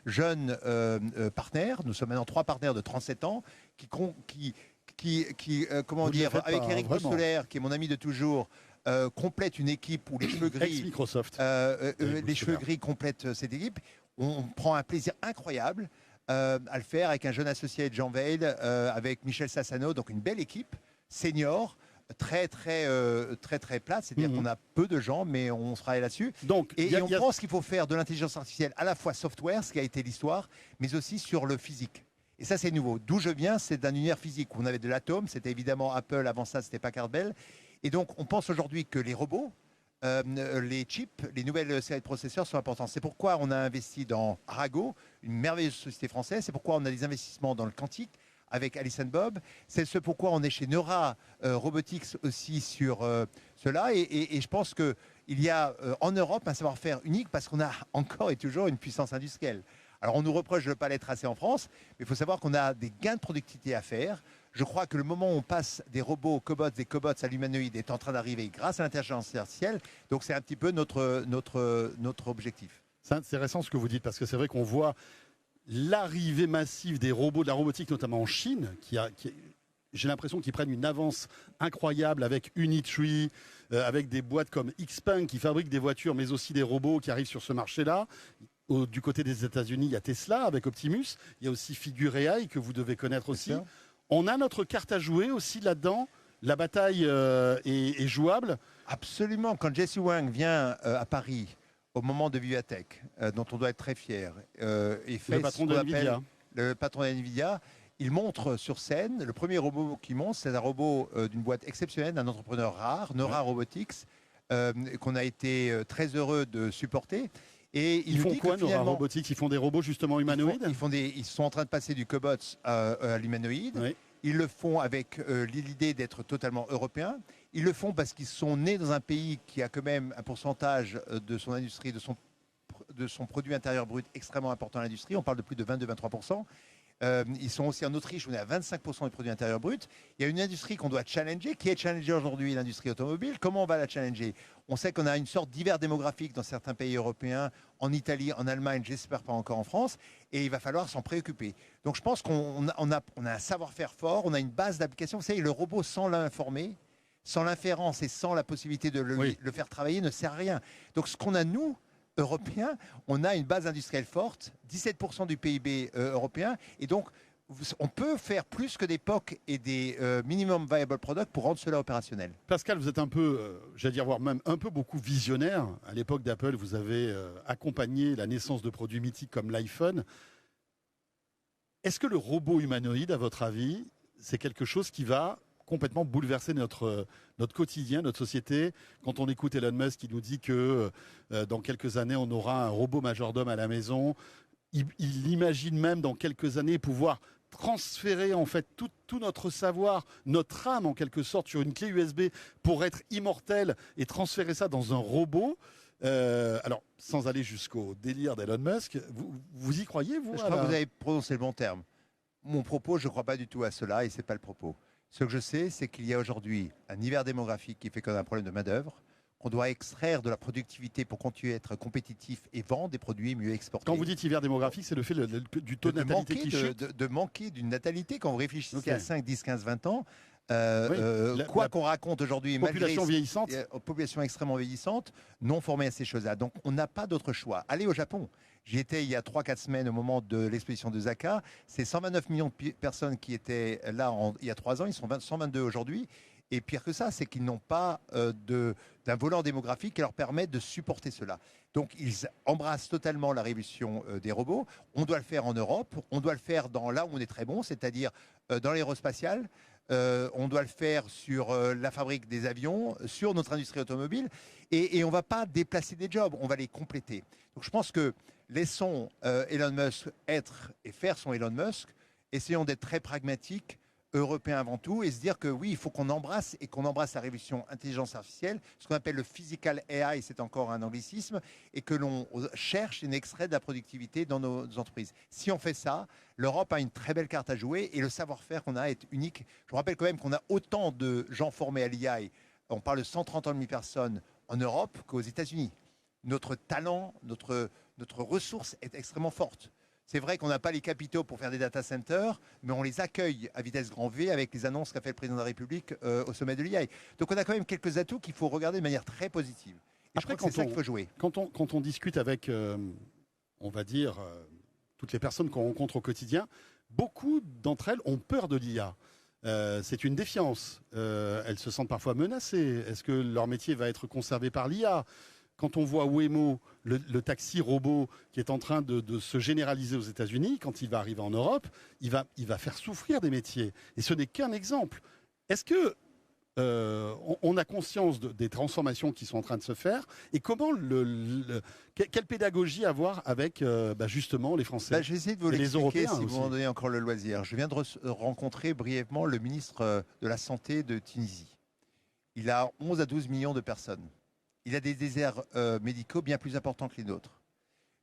jeune partenaire. Nous sommes maintenant 3 partenaires de 37 ans comment dire, avec Eric Brostolaire, qui est mon ami de toujours, complète une équipe où les cheveux gris, Microsoft. les cheveux gris complètent cette équipe. On prend un plaisir incroyable à le faire avec un jeune associé, Jean Veil, avec Michel Sassano, donc une belle équipe senior, très plate, c'est-à-dire qu'on a peu de gens, mais on travaille là-dessus. Donc, Et on pense qu'il faut faire de l'intelligence artificielle à la fois software, ce qui a été l'histoire, mais aussi sur le physique. Et ça, c'est nouveau. D'où je viens, c'est d'un univers physique où on avait de l'atome, c'était évidemment Apple, avant ça, c'était Packard Bell. Et donc, on pense aujourd'hui que les robots, les chips, les nouvelles séries de processeurs sont importants. C'est pourquoi on a investi dans Arago, une merveilleuse société française. C'est pourquoi on a des investissements dans le quantique avec Alice and Bob. C'est ce pourquoi on est chez Neura Robotics aussi sur cela. Et je pense qu'il y a en Europe un savoir-faire unique parce qu'on a encore et toujours une puissance industrielle. Alors on nous reproche de ne pas l'être assez en France, mais il faut savoir qu'on a des gains de productivité à faire. Je crois que le moment où on passe des robots aux cobots, des cobots à l'humanoïde est en train d'arriver grâce à l'intelligence artificielle. Donc c'est un petit peu notre objectif. C'est intéressant ce que vous dites, parce que c'est vrai qu'on voit l'arrivée massive des robots, de la robotique, notamment en Chine, j'ai l'impression qu'ils prennent une avance incroyable avec Unitree, avec des boîtes comme Xpeng qui fabriquent des voitures, mais aussi des robots qui arrivent sur ce marché-là. Du côté des États-Unis, il y a Tesla avec Optimus. Il y a aussi Figure AI que vous devez connaître aussi. On a notre carte à jouer aussi là-dedans. La bataille est jouable. Absolument. Quand Jesse Wang vient à Paris au moment de Vivatech, dont on doit être très fier, et fait le patron de NVIDIA. Le patron de NVIDIA, il montre sur scène, le premier robot qu'il montre, c'est un robot d'une boîte exceptionnelle, d'un entrepreneur rare, Neura Robotics, qu'on a été très heureux de supporter. Et ils font quoi, Neura Robotics? Ils font des robots justement humanoïdes? Ils sont en train de passer du cobot à l'humanoïde. Oui. Ils le font avec l'idée d'être totalement européen. Ils le font parce qu'ils sont nés dans un pays qui a quand même un pourcentage de son industrie, de son produit intérieur brut extrêmement important à l'industrie. On parle de plus de 22-23%. Ils sont aussi en Autriche où on est à 25% du produit intérieur brut. Il y a une industrie qu'on doit challenger. Qui est challengée aujourd'hui? L'industrie automobile. Comment on va la challenger? On sait qu'on a une sorte d'hiver démographique dans certains pays européens, en Italie, en Allemagne, j'espère pas encore en France, et il va falloir s'en préoccuper. Donc je pense qu'on a un savoir-faire fort, on a une base d'application. Vous savez, le robot sans l'informer, sans l'inférence et sans la possibilité de le faire travailler ne sert à rien. Donc ce qu'on a, nous, Européens, on a une base industrielle forte, 17% du PIB européen, et donc on peut faire plus que des POC et des minimum viable products pour rendre cela opérationnel. Pascal, vous êtes un peu, j'allais dire, voire même un peu beaucoup visionnaire. À l'époque d'Apple, vous avez accompagné la naissance de produits mythiques comme l'iPhone. Est-ce que le robot humanoïde, à votre avis, c'est quelque chose qui va complètement bouleverser notre quotidien, notre société? Quand on écoute Elon Musk qui nous dit que dans quelques années, on aura un robot majordome à la maison, il imagine même dans quelques années pouvoir transférer en fait tout notre savoir, notre âme en quelque sorte sur une clé USB pour être immortel et transférer ça dans un robot. Alors, sans aller jusqu'au délire d'Elon Musk, vous y croyez, vous? Je crois que vous avez prononcé le bon terme. Mon propos, je ne crois pas du tout à cela et ce n'est pas le propos. Ce que je sais, c'est qu'il y a aujourd'hui un hiver démographique qui fait qu'on a un problème de main-d'œuvre, qu'on doit extraire de la productivité pour continuer à être compétitif et vendre des produits mieux exportés. Quand vous dites hiver démographique, c'est le fait du taux de natalité qui chute. De manquer d'une natalité. Quand vous réfléchissez à 5, 10, 15, 20 ans, Quoi qu'on raconte aujourd'hui, population vieillissante. Population extrêmement vieillissante, non formée à ces choses-là. Donc on n'a pas d'autre choix. Allez au Japon. J'y étais il y a 3-4 semaines au moment de l'exposition de Osaka. C'est 129 millions de personnes qui étaient là il y a 3 ans. Ils sont 122 aujourd'hui. Et pire que ça, c'est qu'ils n'ont pas d'un volant démographique qui leur permet de supporter cela. Donc ils embrassent totalement la révolution des robots. On doit le faire en Europe. On doit le faire là où on est très bon, c'est-à-dire dans l'aérospatial. On doit le faire sur la fabrique des avions, sur notre industrie automobile, et on ne va pas déplacer des jobs, on va les compléter. Donc je pense que laissons Elon Musk être et faire son Elon Musk, essayons d'être très pragmatiques, européens avant tout, et se dire que oui, il faut qu'on embrasse la révolution intelligence artificielle, ce qu'on appelle le physical AI, c'est encore un anglicisme, et que l'on cherche et extrait de la productivité dans nos entreprises. Si on fait ça, l'Europe a une très belle carte à jouer et le savoir-faire qu'on a est unique. Je vous rappelle quand même qu'on a autant de gens formés à l'IA, on parle de 130 000 personnes en Europe qu'aux États-Unis. Notre talent, notre ressource est extrêmement forte. C'est vrai qu'on n'a pas les capitaux pour faire des data centers, mais on les accueille à vitesse grand V avec les annonces qu'a fait le président de la République au sommet de l'IA. Donc on a quand même quelques atouts qu'il faut regarder de manière très positive. Et je crois que c'est ça qu'il faut jouer. Quand on discute avec, on va dire, toutes les personnes qu'on rencontre au quotidien, beaucoup d'entre elles ont peur de l'IA. C'est une défiance. Elles se sentent parfois menacées. Est-ce que leur métier va être conservé par l'IA ? Quand on voit Waymo, le taxi robot qui est en train de se généraliser aux États-Unis, quand il va arriver en Europe, il va faire souffrir des métiers. Et ce n'est qu'un exemple. Est-ce que on a conscience des transformations qui sont en train de se faire et comment quelle pédagogie avoir avec justement les Français je vais essayer de vous l'expliquer si vous m'en donnez encore le loisir. Je viens de rencontrer brièvement le ministre de la Santé de Tunisie. Il a 11 à 12 millions de personnes. Il a des déserts médicaux bien plus importants que les nôtres.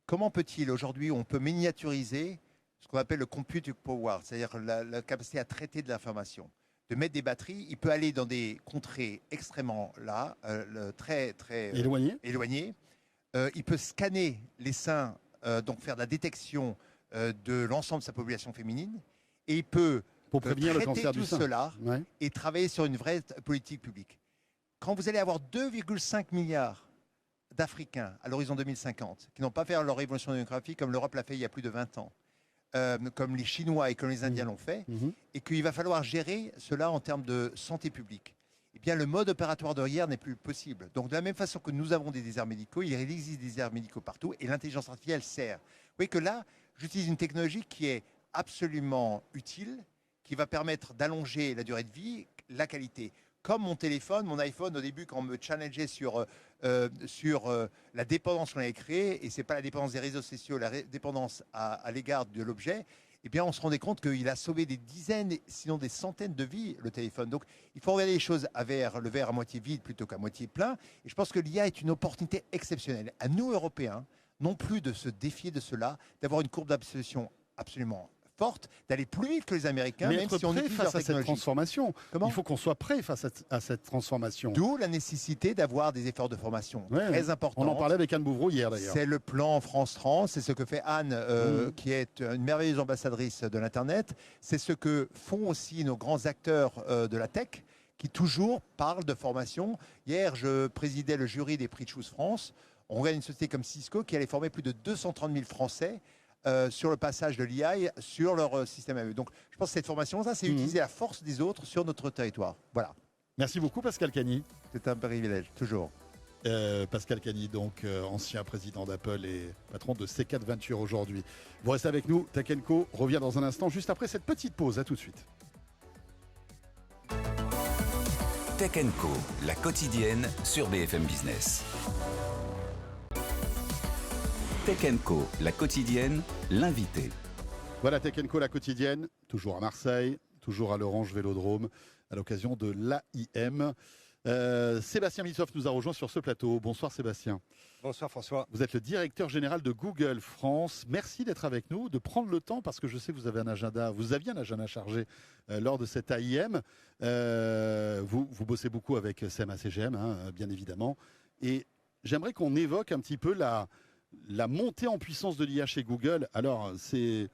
Comment peut-il aujourd'hui, on peut miniaturiser ce qu'on appelle le compute power, c'est-à-dire la capacité à traiter de l'information, de mettre des batteries. Il peut aller dans des contrées extrêmement très éloignées. Il peut scanner les seins, donc faire de la détection de l'ensemble de sa population féminine, et il peut pour prévenir le cancer tout du sein. Cela et travailler sur une vraie politique publique. Quand vous allez avoir 2,5 milliards d'Africains à l'horizon 2050 qui n'ont pas fait leur révolution démographique comme l'Europe l'a fait il y a plus de 20 ans, comme les Chinois et comme les Indiens l'ont fait, et qu'il va falloir gérer cela en termes de santé publique, eh bien le mode opératoire de hier n'est plus possible. Donc de la même façon que nous avons des déserts médicaux, il existe des déserts médicaux partout et l'intelligence artificielle sert. Vous voyez que là, j'utilise une technologie qui est absolument utile, qui va permettre d'allonger la durée de vie, la qualité. Comme mon téléphone, mon iPhone, au début, quand on me challengeait sur la dépendance qu'on avait créée, et ce n'est pas la dépendance des réseaux sociaux, la dépendance à l'égard de l'objet, eh bien, on se rendait compte qu'il a sauvé des dizaines, sinon des centaines de vies, le téléphone. Donc, il faut regarder les choses le verre à moitié vide plutôt qu'à moitié plein. Et je pense que l'IA est une opportunité exceptionnelle. À nous, Européens, non plus de se défier de cela, d'avoir une courbe d'absorption absolument forte, d'aller plus vite que les Américains, mais même être si on prêt utilise face leur à cette technologie. transformation. Comment ? Il faut qu'on soit prêt face à cette transformation. D'où la nécessité d'avoir des efforts de formation très importants. On en parlait avec Anne Bouvreau hier d'ailleurs. C'est le plan France Trans, c'est ce que fait Anne, qui est une merveilleuse ambassadrice de l'Internet. C'est ce que font aussi nos grands acteurs de la tech, qui toujours parlent de formation. Hier, je présidais le jury des prix de Choose France. On regarde une société comme Cisco qui allait former plus de 230 000 Français sur le passage de l'IA sur leur système à eux. Donc, je pense que cette formation, ça, c'est utiliser la force des autres sur notre territoire. Voilà. Merci beaucoup, Pascal Cagny. C'est un privilège, toujours. Pascal Cagny, donc ancien président d'Apple et patron de C4 Venture aujourd'hui. Vous restez avec nous. Tech & Co revient dans un instant, juste après cette petite pause. À tout de suite. Tech & Co, la quotidienne sur BFM Business. Tech & Co, la quotidienne, l'invité. Voilà Tech & Co, la quotidienne, toujours à Marseille, toujours à l'Orange Vélodrome, à l'occasion de l'AIM. Sébastien Missoff nous a rejoint sur ce plateau. Bonsoir Sébastien. Bonsoir François. Vous êtes le directeur général de Google France. Merci d'être avec nous, de prendre le temps, parce que je sais que vous aviez un agenda chargé lors de cette AIM. Vous bossez beaucoup avec CMA-CGM, bien évidemment. Et j'aimerais qu'on évoque un petit peu la montée en puissance de l'IA chez Google. Alors, c'est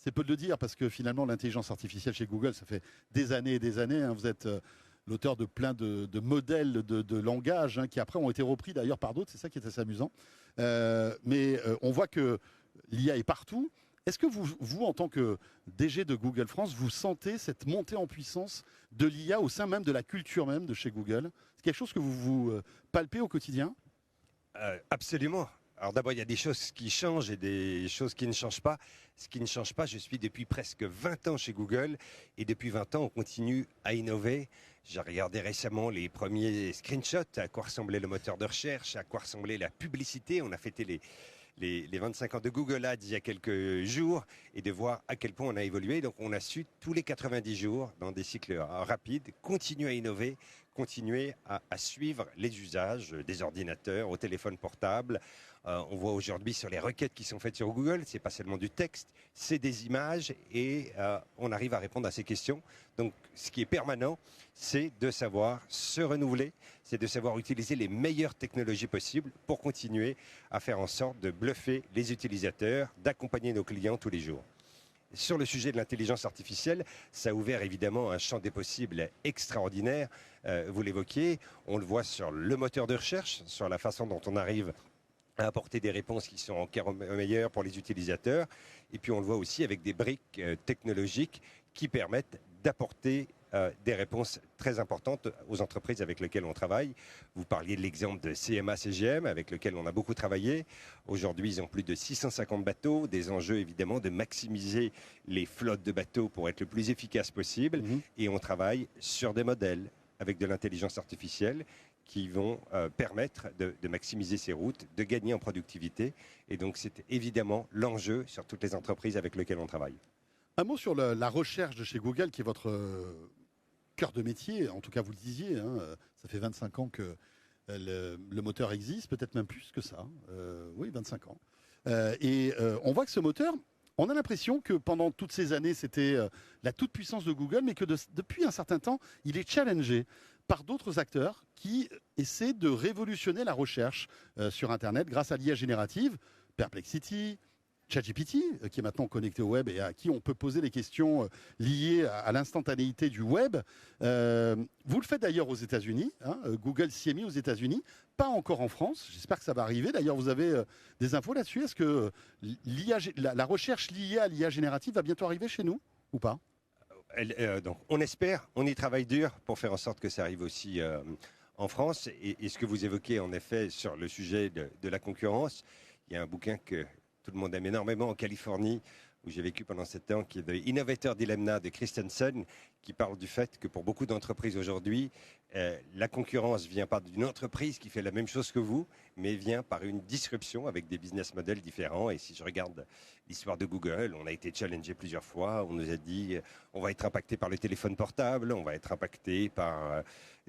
C'est peu de le dire parce que finalement l'intelligence artificielle chez Google, ça fait des années et des années. Hein. Vous êtes l'auteur de plein de modèles de langage qui après ont été repris d'ailleurs par d'autres. C'est ça qui est assez amusant. Mais on voit que l'IA est partout. Est-ce que vous, en tant que DG de Google France, vous sentez cette montée en puissance de l'IA au sein même de la culture même de chez Google? C'est quelque chose que vous palpez au quotidien? Absolument. Alors d'abord, il y a des choses qui changent et des choses qui ne changent pas. Ce qui ne change pas, je suis depuis presque 20 ans chez Google et depuis 20 ans, on continue à innover. J'ai regardé récemment les premiers screenshots, à quoi ressemblait le moteur de recherche, à quoi ressemblait la publicité. On a fêté les 25 ans de Google Ads il y a quelques jours et de voir à quel point on a évolué. Donc on a su tous les 90 jours, dans des cycles rapides, continuer à innover, continuer à suivre les usages des ordinateurs, au téléphone portable. On voit aujourd'hui sur les requêtes qui sont faites sur Google, c'est pas seulement du texte, c'est des images et on arrive à répondre à ces questions. Donc ce qui est permanent, c'est de savoir se renouveler, c'est de savoir utiliser les meilleures technologies possibles pour continuer à faire en sorte de bluffer les utilisateurs, d'accompagner nos clients tous les jours. Sur le sujet de l'intelligence artificielle, ça a ouvert évidemment un champ des possibles extraordinaire. Vous l'évoquiez, on le voit sur le moteur de recherche, sur la façon dont on arrive à apporter des réponses qui sont encore meilleures pour les utilisateurs. Et puis on le voit aussi avec des briques technologiques qui permettent d'apporter des réponses très importantes aux entreprises avec lesquelles on travaille. Vous parliez de l'exemple de CMA-CGM avec lequel on a beaucoup travaillé. Aujourd'hui, ils ont plus de 650 bateaux, des enjeux évidemment de maximiser les flottes de bateaux pour être le plus efficace possible. Et on travaille sur des modèles avec de l'intelligence artificielle qui vont permettre de maximiser ces routes, de gagner en productivité. Et donc c'est évidemment l'enjeu sur toutes les entreprises avec lesquelles on travaille. Un mot sur la recherche de chez Google, qui est votre cœur de métier. En tout cas, vous le disiez, ça fait 25 ans que le moteur existe, peut-être même plus que ça. Oui, 25 ans. Et on voit que ce moteur, on a l'impression que pendant toutes ces années, c'était la toute-puissance de Google, mais que depuis un certain temps, il est challengé par d'autres acteurs qui essaient de révolutionner la recherche sur Internet grâce à l'IA générative, Perplexity, ChatGPT, qui est maintenant connecté au web et à qui on peut poser des questions liées à l'instantanéité du web. Vous le faites d'ailleurs aux États-Unis. Google s'y est mis aux États-Unis, pas encore en France. J'espère que ça va arriver. D'ailleurs, vous avez des infos là-dessus. Est-ce que la recherche liée à l'IA générative va bientôt arriver chez nous ou pas? Donc, on espère, on y travaille dur pour faire en sorte que ça arrive aussi en France. Et ce que vous évoquez en effet sur le sujet de la concurrence, il y a un bouquin que tout le monde aime énormément en Californie, où j'ai vécu pendant 7 ans, qui est The Innovator Dilemma de Christensen, qui parle du fait que pour beaucoup d'entreprises aujourd'hui, la concurrence vient pas d'une entreprise qui fait la même chose que vous, mais vient par une disruption avec des business models différents. Et si je regarde l'histoire de Google, on a été challengé plusieurs fois, on nous a dit on va être impacté par le téléphone portable, on va être impacté par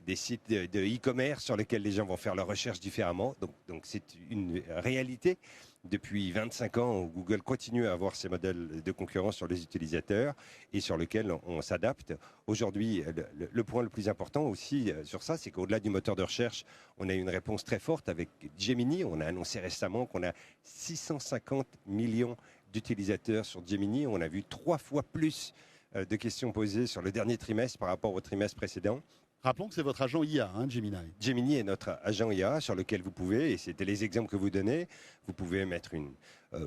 des sites de e-commerce sur lesquels les gens vont faire leurs recherches différemment. Donc c'est une réalité. Depuis 25 ans, Google continue à avoir ces modèles de concurrence sur les utilisateurs et sur lesquels on s'adapte. Aujourd'hui, le point le plus important aussi sur ça, c'est qu'au-delà du moteur de recherche, on a une réponse très forte avec Gemini. On a annoncé récemment qu'on a 650 millions d'utilisateurs sur Gemini. On a vu 3 fois plus de questions posées sur le dernier trimestre par rapport au trimestre précédent. Rappelons que c'est votre agent IA, Gemini. Gemini est notre agent IA sur lequel vous pouvez, et c'était les exemples que vous donnez, vous pouvez mettre une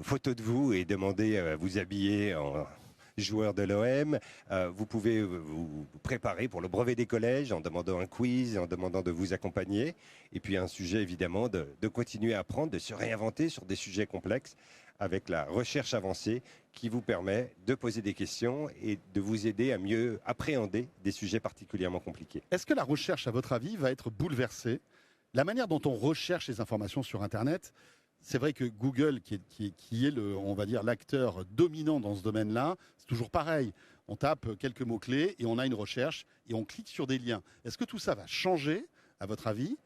photo de vous et demander à vous habiller en joueur de l'OM. Vous pouvez vous préparer pour le brevet des collèges en demandant un quiz, en demandant de vous accompagner. Et puis un sujet évidemment de continuer à apprendre, de se réinventer sur des sujets complexes avec la recherche avancée qui vous permet de poser des questions et de vous aider à mieux appréhender des sujets particulièrement compliqués. Est-ce que la recherche, à votre avis, va être bouleversée? La manière dont on recherche les informations sur Internet, c'est vrai que Google, qui est on va dire, l'acteur dominant dans ce domaine-là, c'est toujours pareil. On tape quelques mots-clés et on a une recherche et on clique sur des liens. Est-ce que tout ça va changer, à votre avis,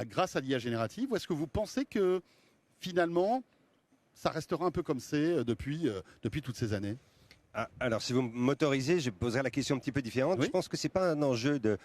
grâce à l'IA générative, ou est-ce que vous pensez que finalement, ça restera un peu comme c'est depuis toutes ces années? Alors, si vous m'autorisez, je poserai la question un petit peu différente. Oui. Je pense que ce n'est pas un enjeu de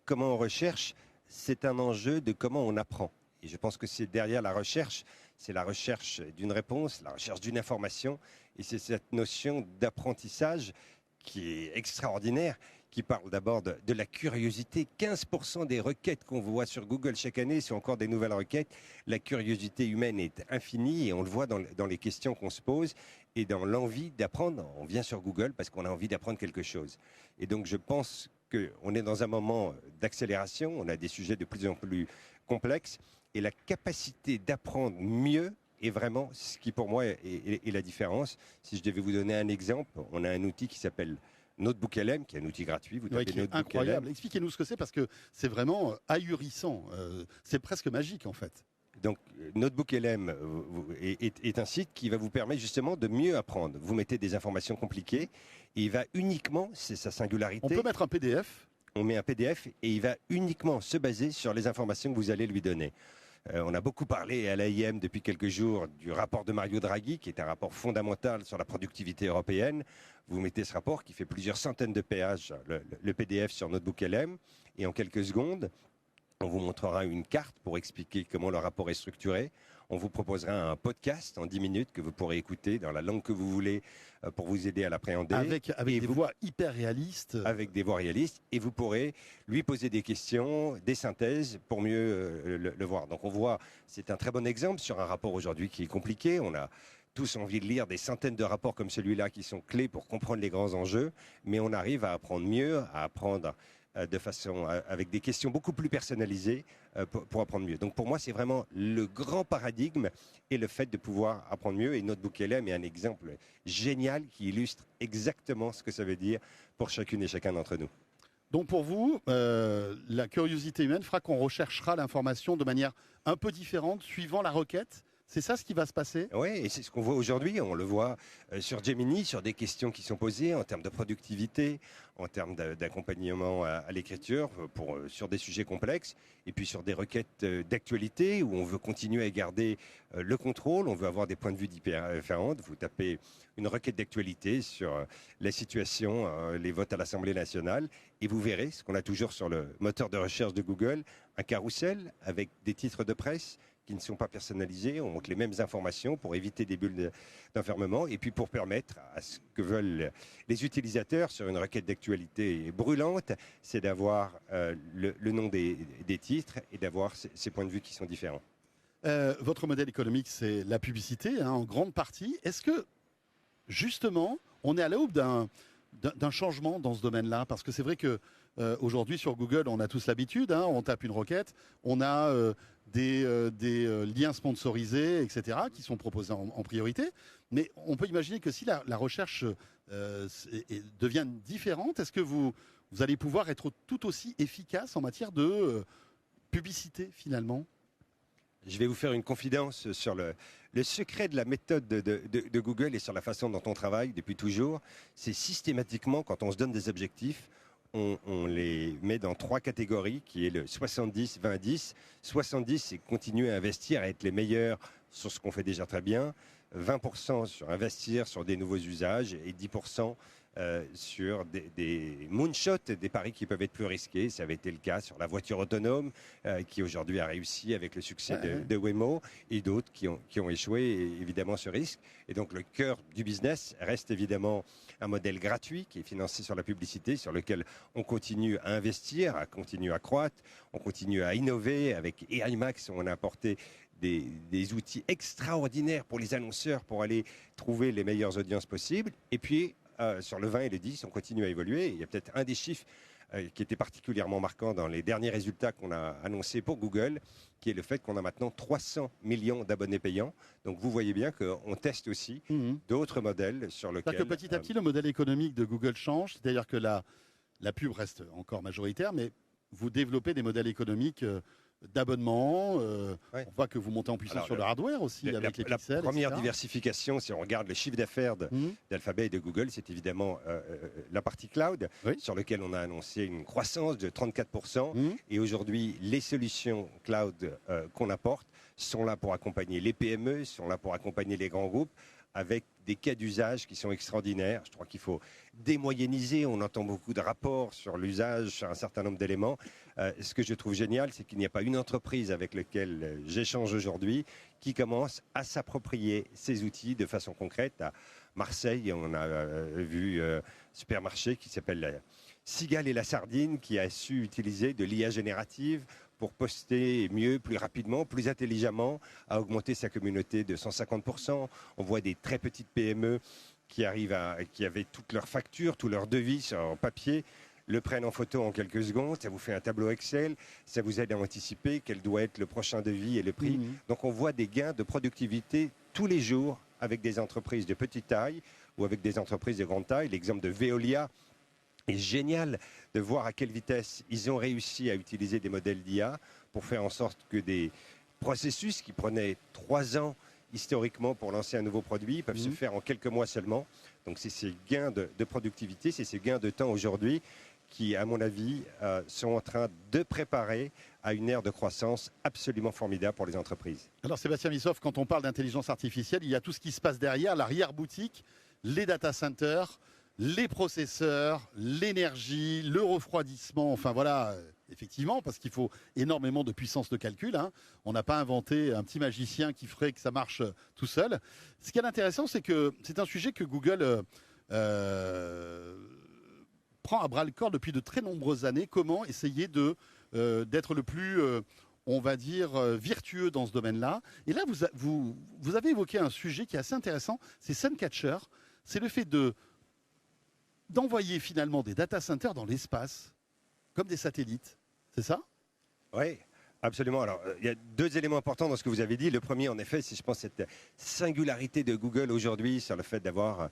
comment on recherche, c'est un enjeu de comment on apprend. Et je pense que c'est derrière la recherche, c'est la recherche d'une réponse, la recherche d'une information, et c'est cette notion d'apprentissage qui est extraordinaire, qui parle d'abord de la curiosité. 15% des requêtes qu'on voit sur Google chaque année sont encore des nouvelles requêtes. La curiosité humaine est infinie et on le voit dans les questions qu'on se pose et dans l'envie d'apprendre. On vient sur Google parce qu'on a envie d'apprendre quelque chose. Et donc je pense qu'on est dans un moment d'accélération, on a des sujets de plus en plus complexes et la capacité d'apprendre mieux est vraiment ce qui pour moi est la différence. Si je devais vous donner un exemple, on a un outil qui s'appelle NotebookLM, qui est un outil gratuit. Vous tapez qui est incroyable. Expliquez-nous ce que c'est parce que c'est vraiment ahurissant. C'est presque magique en fait. Donc, NotebookLM est un site qui va vous permettre justement de mieux apprendre. Vous mettez des informations compliquées et il va uniquement, c'est sa singularité. On peut mettre un PDF. On met un PDF et il va uniquement se baser sur les informations que vous allez lui donner. On a beaucoup parlé à l'AIM depuis quelques jours du rapport de Mario Draghi, qui est un rapport fondamental sur la productivité européenne. Vous mettez ce rapport qui fait plusieurs centaines de pages, le PDF sur NotebookLM, et en quelques secondes, on vous montrera une carte pour expliquer comment le rapport est structuré. On vous proposera un podcast en 10 minutes que vous pourrez écouter dans la langue que vous voulez pour vous aider à l'appréhender. Avec des voix hyper réalistes. Avec des voix réalistes. Et vous pourrez lui poser des questions, des synthèses pour mieux le voir. Donc on voit, c'est un très bon exemple sur un rapport aujourd'hui qui est compliqué. On a tous envie de lire des centaines de rapports comme celui-là qui sont clés pour comprendre les grands enjeux. Mais on arrive à apprendre mieux, à apprendre de façon avec des questions beaucoup plus personnalisées pour apprendre mieux. Donc pour moi, c'est vraiment le grand paradigme et le fait de pouvoir apprendre mieux. Et NotebookLM est un exemple génial qui illustre exactement ce que ça veut dire pour chacune et chacun d'entre nous. Donc pour vous, la curiosité humaine fera qu'on recherchera l'information de manière un peu différente suivant la requête. C'est ça ce qui va se passer? Oui, et c'est ce qu'on voit aujourd'hui. On le voit sur Gemini, sur des questions qui sont posées en termes de productivité, en termes d'accompagnement à l'écriture, sur des sujets complexes, et puis sur des requêtes d'actualité où on veut continuer à garder le contrôle, on veut avoir des points de vue différents. Vous tapez une requête d'actualité sur la situation, les votes à l'Assemblée nationale, et vous verrez ce qu'on a toujours sur le moteur de recherche de Google, un carrousel avec des titres de presse qui ne sont pas personnalisés, on montre les mêmes informations pour éviter des bulles d'enfermement et puis pour permettre à ce que veulent les utilisateurs sur une requête d'actualité brûlante, c'est d'avoir le nom des titres et d'avoir ces points de vue qui sont différents. Votre modèle économique, c'est la publicité, en grande partie. Est-ce que, justement, on est à l'aube d'un changement dans ce domaine-là? Parce que c'est vrai que aujourd'hui, sur Google, on a tous l'habitude, on tape une requête, on a des liens sponsorisés, etc., qui sont proposés en priorité. Mais on peut imaginer que si la recherche devient différente, est-ce que vous allez pouvoir être tout aussi efficace en matière de publicité, finalement? Je vais vous faire une confidence sur le secret de la méthode de Google et sur la façon dont on travaille depuis toujours. C'est systématiquement, quand on se donne des objectifs, on les met dans 3 catégories, qui est le 70-20-10. 70, c'est continuer à investir, à être les meilleurs sur ce qu'on fait déjà très bien. 20% sur investir sur des nouveaux usages et 10% sur des moonshots, des paris qui peuvent être plus risqués. Ça avait été le cas sur la voiture autonome qui aujourd'hui a réussi avec le succès de Waymo et d'autres qui ont échoué évidemment ce risque. Et donc le cœur du business reste évidemment un modèle gratuit qui est financé sur la publicité, sur lequel on continue à investir, à continuer à croître, on continue à innover. Avec AI Max, on a apporté des outils extraordinaires pour les annonceurs pour aller trouver les meilleures audiences possibles. Et puis sur le 20 et le 10, on continue à évoluer. Il y a peut-être un des chiffres qui était particulièrement marquant dans les derniers résultats qu'on a annoncés pour Google, qui est le fait qu'on a maintenant 300 millions d'abonnés payants. Donc vous voyez bien qu'on teste aussi d'autres modèles sur lesquels... C'est-à-dire que petit à petit, le modèle économique de Google change, c'est-à-dire que la pub reste encore majoritaire, mais vous développez des modèles économiques d'abonnement. On voit que vous montez en puissance sur le hardware aussi, avec les pixels, la première etc. diversification, si on regarde le chiffre d'affaires d'Alphabet et de Google, c'est évidemment la partie cloud, sur laquelle on a annoncé une croissance de 34%. Et aujourd'hui, les solutions cloud qu'on apporte sont là pour accompagner les PME, sont là pour accompagner les grands groupes avec des cas d'usage qui sont extraordinaires. Je crois qu'il faut démoyenniser. On entend beaucoup de rapports sur l'usage, sur un certain nombre d'éléments. Ce que je trouve génial, c'est qu'il n'y a pas une entreprise avec laquelle j'échange aujourd'hui qui commence à s'approprier ces outils de façon concrète. À Marseille, on a vu un supermarché qui s'appelle Cigale et la Sardine, qui a su utiliser de l'IA générative pour poster mieux, plus rapidement, plus intelligemment, à augmenter sa communauté de 150%. On voit des très petites PME qui avaient toutes leurs factures, tous leurs devis en papier, le prennent en photo en quelques secondes, ça vous fait un tableau Excel, ça vous aide à anticiper quel doit être le prochain devis et le prix. Donc on voit des gains de productivité tous les jours avec des entreprises de petite taille ou avec des entreprises de grande taille. L'exemple de Veolia est génial de voir à quelle vitesse ils ont réussi à utiliser des modèles d'IA pour faire en sorte que des processus qui prenaient 3 ans historiquement pour lancer un nouveau produit peuvent se faire en quelques mois seulement. Donc c'est ces gains de productivité, c'est ces gains de temps aujourd'hui qui, à mon avis, sont en train de préparer à une ère de croissance absolument formidable pour les entreprises. Alors Sébastien Missoff, quand on parle d'intelligence artificielle, il y a tout ce qui se passe derrière, l'arrière-boutique, les data centers, les processeurs, l'énergie, le refroidissement, enfin voilà, effectivement, parce qu'il faut énormément de puissance de calcul. Hein. On n'a pas inventé un petit magicien qui ferait que ça marche tout seul. Ce qui est intéressant, c'est que c'est un sujet que Google prend à bras le corps depuis de très nombreuses années. Comment essayer d'être le plus, on va dire, vertueux dans ce domaine-là. Et là, vous avez évoqué un sujet qui est assez intéressant, c'est Suncatcher. C'est le fait d'envoyer finalement des data centers dans l'espace, comme des satellites. C'est ça ? Oui, absolument. Alors, il y a 2 éléments importants dans ce que vous avez dit. Le premier, en effet, c'est, je pense, cette singularité de Google aujourd'hui sur le fait d'avoir,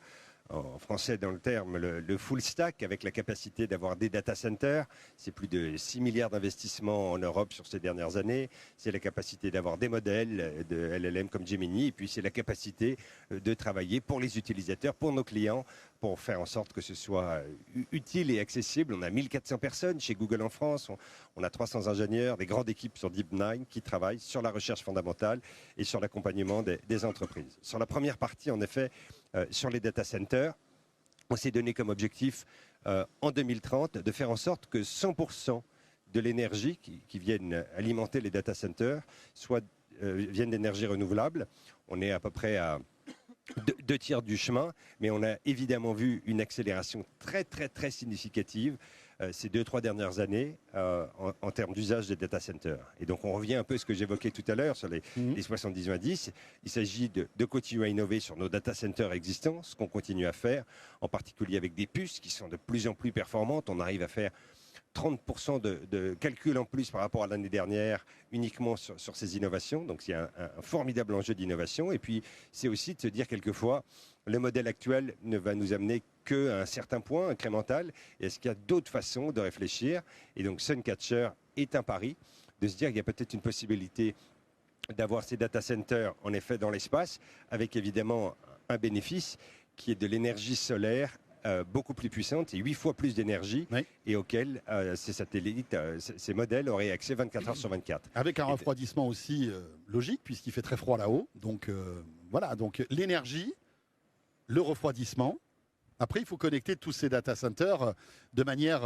en français dans le terme, le full stack, avec la capacité d'avoir des data centers. C'est plus de 6 milliards d'investissements en Europe sur ces dernières années. C'est la capacité d'avoir des modèles de LLM comme Gemini. Et puis, c'est la capacité de travailler pour les utilisateurs, pour nos clients, pour faire en sorte que ce soit utile et accessible. On a 1400 personnes chez Google en France. On a 300 ingénieurs, des grandes équipes sur DeepMind qui travaillent sur la recherche fondamentale et sur l'accompagnement des entreprises. Sur la première partie, en effet, sur les data centers, on s'est donné comme objectif en 2030 de faire en sorte que 100% de l'énergie qui viennent alimenter les data centers viennent d'énergie renouvelable. On est à peu près à 2 tiers du chemin, mais on a évidemment vu une accélération très très très significative ces 2-3 dernières années en termes d'usage des data centers. Et donc on revient un peu à ce que j'évoquais tout à l'heure sur les 70-20. Il s'agit de continuer à innover sur nos data centers existants, ce qu'on continue à faire, en particulier avec des puces qui sont de plus en plus performantes. On arrive à faire 30% de calcul en plus par rapport à l'année dernière uniquement sur ces innovations. Donc c'est un formidable enjeu d'innovation. Et puis c'est aussi de se dire quelquefois, le modèle actuel ne va nous amener qu'à un certain point incrémental. Et est-ce qu'il y a d'autres façons de réfléchir? Et donc Suncatcher est un pari, de se dire qu'il y a peut-être une possibilité d'avoir ces data centers en effet dans l'espace, avec évidemment un bénéfice qui est de l'énergie solaire beaucoup plus puissante et 8 fois plus d'énergie, et auquel ces satellites, ces modèles auraient accès 24 heures sur 24. Avec un refroidissement aussi logique, puisqu'il fait très froid là-haut. Donc voilà, donc l'énergie, le refroidissement. Après, il faut connecter tous ces data centers de manière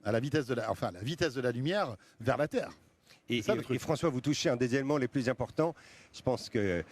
à la vitesse de la lumière vers la Terre. Et François, vous touchez un des éléments les plus importants. Je pense que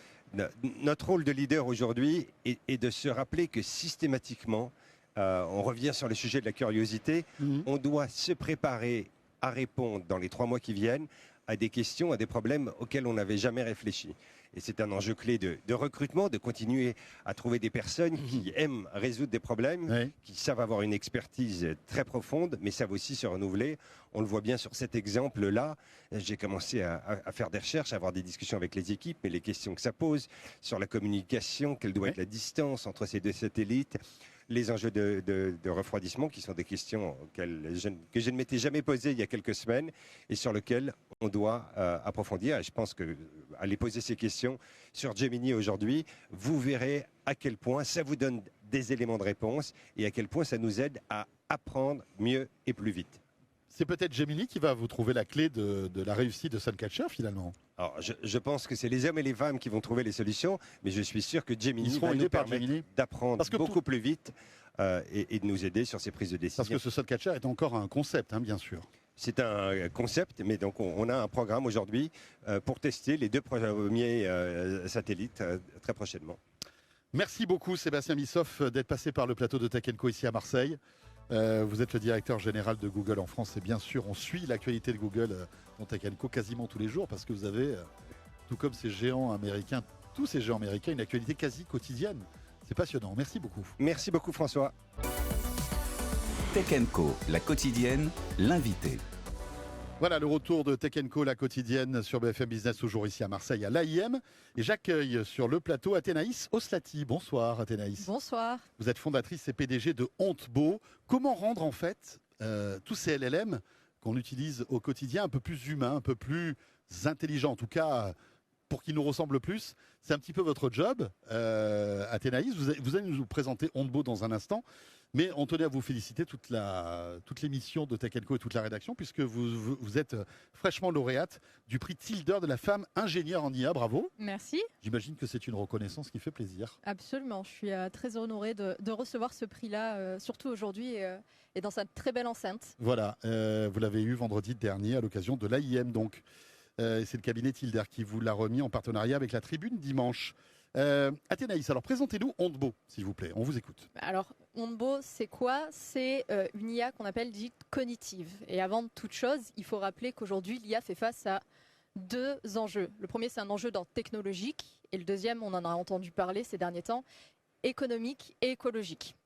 notre rôle de leader aujourd'hui est de se rappeler que systématiquement, on revient sur le sujet de la curiosité, on doit se préparer à répondre dans les 3 mois qui viennent à des questions, à des problèmes auxquels on n'avait jamais réfléchi. Et c'est un enjeu clé de recrutement, de continuer à trouver des personnes qui aiment résoudre des problèmes, qui savent avoir une expertise très profonde, mais savent aussi se renouveler. On le voit bien sur cet exemple-là. J'ai commencé à faire des recherches, à avoir des discussions avec les équipes, mais les questions que ça pose sur la communication, quelle doit être la distance entre ces 2 satellites, les enjeux de refroidissement, qui sont des questions que je ne m'étais jamais posées il y a quelques semaines et sur lesquelles on doit approfondir. Et je pense qu'aller poser ces questions sur Gemini aujourd'hui, vous verrez à quel point ça vous donne des éléments de réponse et à quel point ça nous aide à apprendre mieux et plus vite. C'est peut-être Gemini qui va vous trouver la clé de la réussite de Suncatcher finalement. Alors, je pense que c'est les hommes et les femmes qui vont trouver les solutions, mais je suis sûr que Ils Gemini seront va aidés nous par permettre Gemini. d'apprendre Parce que beaucoup plus vite et de nous aider sur ces prises de décision. Parce que ce Suncatcher est encore un concept, hein, bien sûr. C'est un concept, mais donc on a un programme aujourd'hui pour tester les 2 premiers satellites très prochainement. Merci beaucoup Sébastien Bissoff d'être passé par le plateau de Tech & Co ici à Marseille. Vous êtes le directeur général de Google en France et bien sûr on suit l'actualité de Google dans Tech & Co quasiment tous les jours parce que vous avez, tout comme ces géants américains, tous ces géants américains, une actualité quasi quotidienne. C'est passionnant, merci beaucoup. Merci beaucoup François. Tech & Co, la quotidienne, l'invité. Voilà le retour de Tech & Co, la quotidienne sur BFM Business, toujours ici à Marseille à l'AIM. Et j'accueille sur le plateau Athénaïs Oslati. Bonsoir Athénaïs. Bonsoir. Vous êtes fondatrice et PDG de Ontbo. Comment rendre en fait tous ces LLM qu'on utilise au quotidien un peu plus humains, un peu plus intelligents, en tout cas pour qu'ils nous ressemblent plus? C'est un petit peu votre job, Athénaïs. Vous allez nous présenter Ontbo dans un instant. Mais on tenait à vous féliciter toute l'émission de Tech & Co et toute la rédaction, puisque vous êtes fraîchement lauréate du prix Tilder de la femme ingénieure en IA. Bravo. Merci. J'imagine que c'est une reconnaissance qui fait plaisir. Absolument. Je suis très honorée de recevoir ce prix-là, surtout aujourd'hui et dans cette très belle enceinte. Voilà, vous l'avez eu vendredi dernier à l'occasion de l'AIM. Donc, c'est le cabinet Tilder qui vous l'a remis en partenariat avec la Tribune dimanche. Athénaïs, alors présentez-nous Ontbo, s'il vous plaît. On vous écoute. Alors, Ontbo, c'est quoi? C'est une IA qu'on appelle dite cognitive. Et avant toute chose, il faut rappeler qu'aujourd'hui, l'IA fait face à 2 enjeux. Le premier, c'est un enjeu d'ordre technologique. Et le deuxième, on en a entendu parler ces derniers temps, économique et écologique.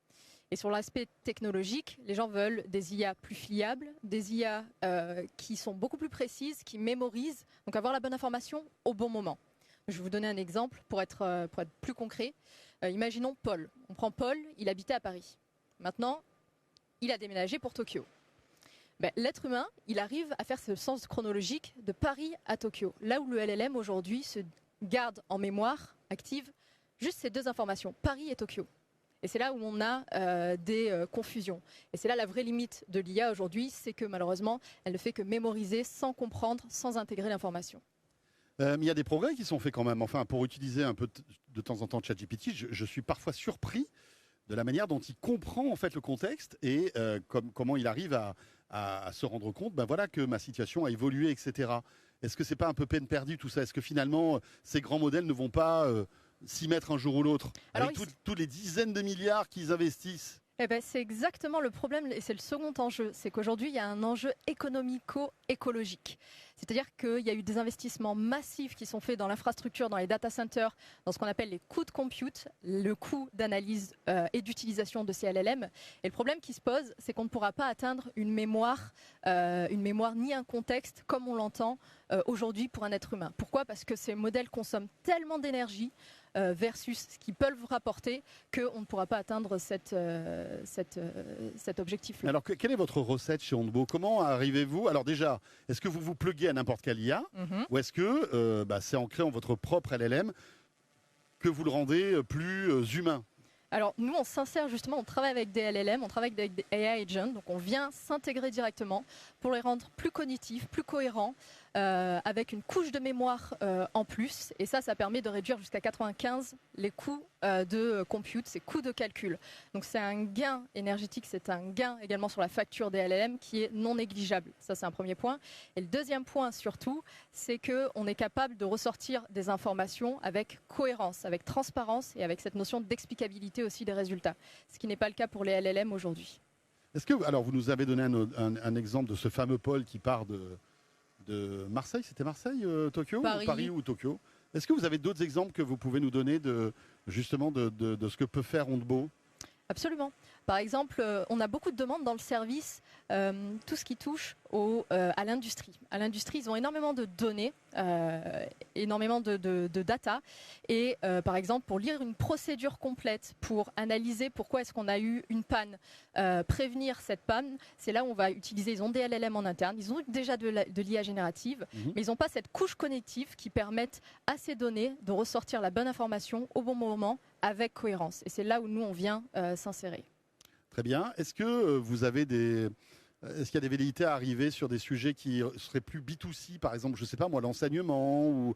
Et sur l'aspect technologique, les gens veulent des IA plus fiables, des IA qui sont beaucoup plus précises, qui mémorisent, donc avoir la bonne information au bon moment. Je vais vous donner un exemple pour être plus concret. Imaginons Paul. On prend Paul, il habitait à Paris. Maintenant, il a déménagé pour Tokyo. L'être humain, il arrive à faire ce sens chronologique de Paris à Tokyo. Là où le LLM aujourd'hui se garde en mémoire active juste ces 2 informations, Paris et Tokyo. Et c'est là où on a des confusions. Et c'est là la vraie limite de l'IA aujourd'hui, c'est que malheureusement, elle ne fait que mémoriser sans comprendre, sans intégrer l'information. Mais il y a des progrès qui sont faits quand même. Enfin, pour utiliser un peu de temps en temps ChatGPT, je suis parfois surpris de la manière dont il comprend en fait le contexte et comment il arrive à se rendre compte voilà, que ma situation a évolué, etc. Est-ce que c'est pas un peu peine perdue tout ça? Est-ce que finalement, ces grands modèles ne vont pas s'y mettre un jour ou l'autre avec tous les dizaines de milliards qu'ils investissent? C'est exactement le problème et c'est le second enjeu. C'est qu'aujourd'hui, il y a un enjeu économico-écologique. C'est-à-dire qu'il y a eu des investissements massifs qui sont faits dans l'infrastructure, dans les data centers, dans ce qu'on appelle les coûts de compute, le coût d'analyse et d'utilisation de ces LLM. Et le problème qui se pose, c'est qu'on ne pourra pas atteindre une mémoire ni un contexte comme on l'entend aujourd'hui pour un être humain. Pourquoi? Parce que ces modèles consomment tellement d'énergie versus ce qu'ils peuvent rapporter qu'on ne pourra pas atteindre cet objectif-là. Alors, quelle est votre recette chez Ontbo? Comment arrivez-vous? Alors déjà, est-ce que vous vous pluguez à n'importe quelle IA ou est-ce que c'est en créant votre propre LLM que vous le rendez plus humain? Alors nous, on s'insère justement, on travaille avec des LLM, on travaille avec des AI agents, donc on vient s'intégrer directement pour les rendre plus cognitifs, plus cohérents, avec une couche de mémoire en plus. Et ça permet de réduire jusqu'à 95 les coûts de compute, ces coûts de calcul. Donc c'est un gain énergétique, c'est un gain également sur la facture des LLM qui est non négligeable. Ça, c'est un premier point. Et le deuxième point surtout, c'est qu'on est capable de ressortir des informations avec cohérence, avec transparence et avec cette notion d'explicabilité aussi des résultats. Ce qui n'est pas le cas pour les LLM aujourd'hui. Est-ce que, alors vous nous avez donné un exemple de ce fameux Paul qui part de Marseille, c'était Marseille, Tokyo, Paris ou Tokyo. Est-ce que vous avez d'autres exemples que vous pouvez nous donner justement de ce que peut faire Ontbo? Absolument. Par exemple, on a beaucoup de demandes dans le service, tout ce qui touche à l'industrie. À l'industrie, ils ont énormément de données, énormément de data. Et par exemple, pour lire une procédure complète, pour analyser pourquoi est-ce qu'on a eu une panne, prévenir cette panne, c'est là où on va utiliser, ils ont des LLM en interne, ils ont déjà de l'IA générative, mais ils n'ont pas cette couche cognitive qui permette à ces données de ressortir la bonne information au bon moment avec cohérence. Et c'est là où nous, on vient s'insérer. Très bien. Est-ce que vous avez des Est-ce qu'il y a des velléités à arriver sur des sujets qui seraient plus B2C, par exemple, je ne sais pas moi, l'enseignement ou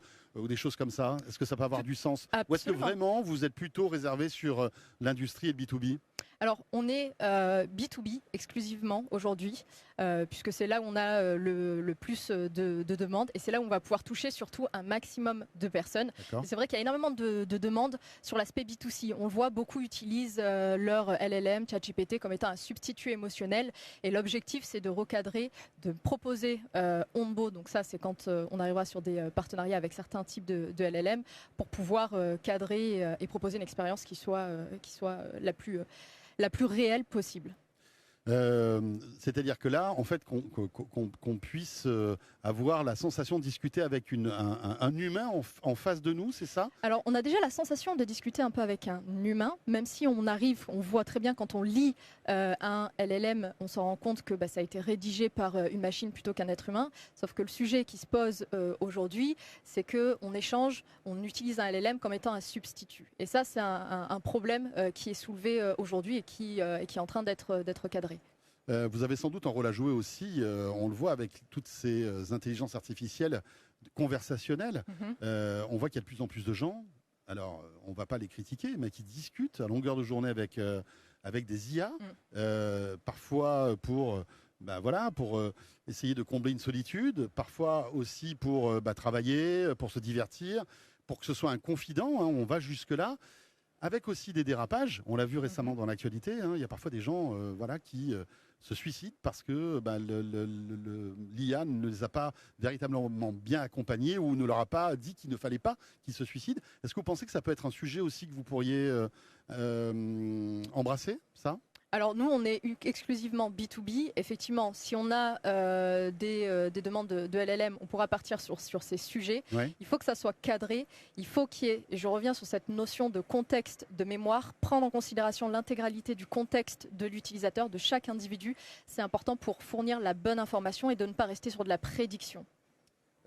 des choses comme ça? Est-ce que ça peut avoir du sens? Ou est-ce que vraiment vous êtes plutôt réservé sur l'industrie et le B2B? Alors, on est B2B exclusivement aujourd'hui, puisque c'est là où on a le plus de demandes et c'est là où on va pouvoir toucher surtout un maximum de personnes. Et c'est vrai qu'il y a énormément de demandes sur l'aspect B2C. On le voit, beaucoup utilisent leur LLM, ChatGPT comme étant un substitut émotionnel. Et l'objectif, c'est de recadrer, de proposer Onbo. Donc ça, c'est quand on arrivera sur des partenariats avec certains types de LLM pour pouvoir cadrer et proposer une expérience qui soit la plus réelle possible. C'est-à-dire que là, en fait, qu'on puisse avoir la sensation de discuter avec un humain en face de nous, c'est ça? Alors, on a déjà la sensation de discuter un peu avec un humain, même si on voit très bien quand on lit un LLM, on s'en rend compte que ça a été rédigé par une machine plutôt qu'un être humain. Sauf que le sujet qui se pose aujourd'hui, c'est qu'on échange, on utilise un LLM comme étant un substitut. Et ça, c'est un problème qui est soulevé aujourd'hui et qui est en train d'être cadré. Vous avez sans doute un rôle à jouer aussi, on le voit avec toutes ces intelligences artificielles conversationnelles. On voit qu'il y a de plus en plus de gens, alors on ne va pas les critiquer, mais qui discutent à longueur de journée avec des IA, parfois pour essayer de combler une solitude, parfois aussi pour travailler, pour se divertir, pour que ce soit un confident, on va jusque-là. Avec aussi des dérapages, on l'a vu récemment dans l'actualité, il y a parfois des gens qui se suicident parce que l'IA ne les a pas véritablement bien accompagnés ou ne leur a pas dit qu'il ne fallait pas qu'ils se suicident. Est-ce que vous pensez que ça peut être un sujet aussi que vous pourriez embrasser, ça ? Alors nous, on est exclusivement B2B. Effectivement, si on a des demandes de LLM, on pourra partir sur ces sujets. Ouais. Il faut que ça soit cadré. Il faut qu'il y ait, et je reviens sur cette notion de contexte, de mémoire, prendre en considération l'intégralité du contexte de l'utilisateur, de chaque individu. C'est important pour fournir la bonne information et de ne pas rester sur de la prédiction.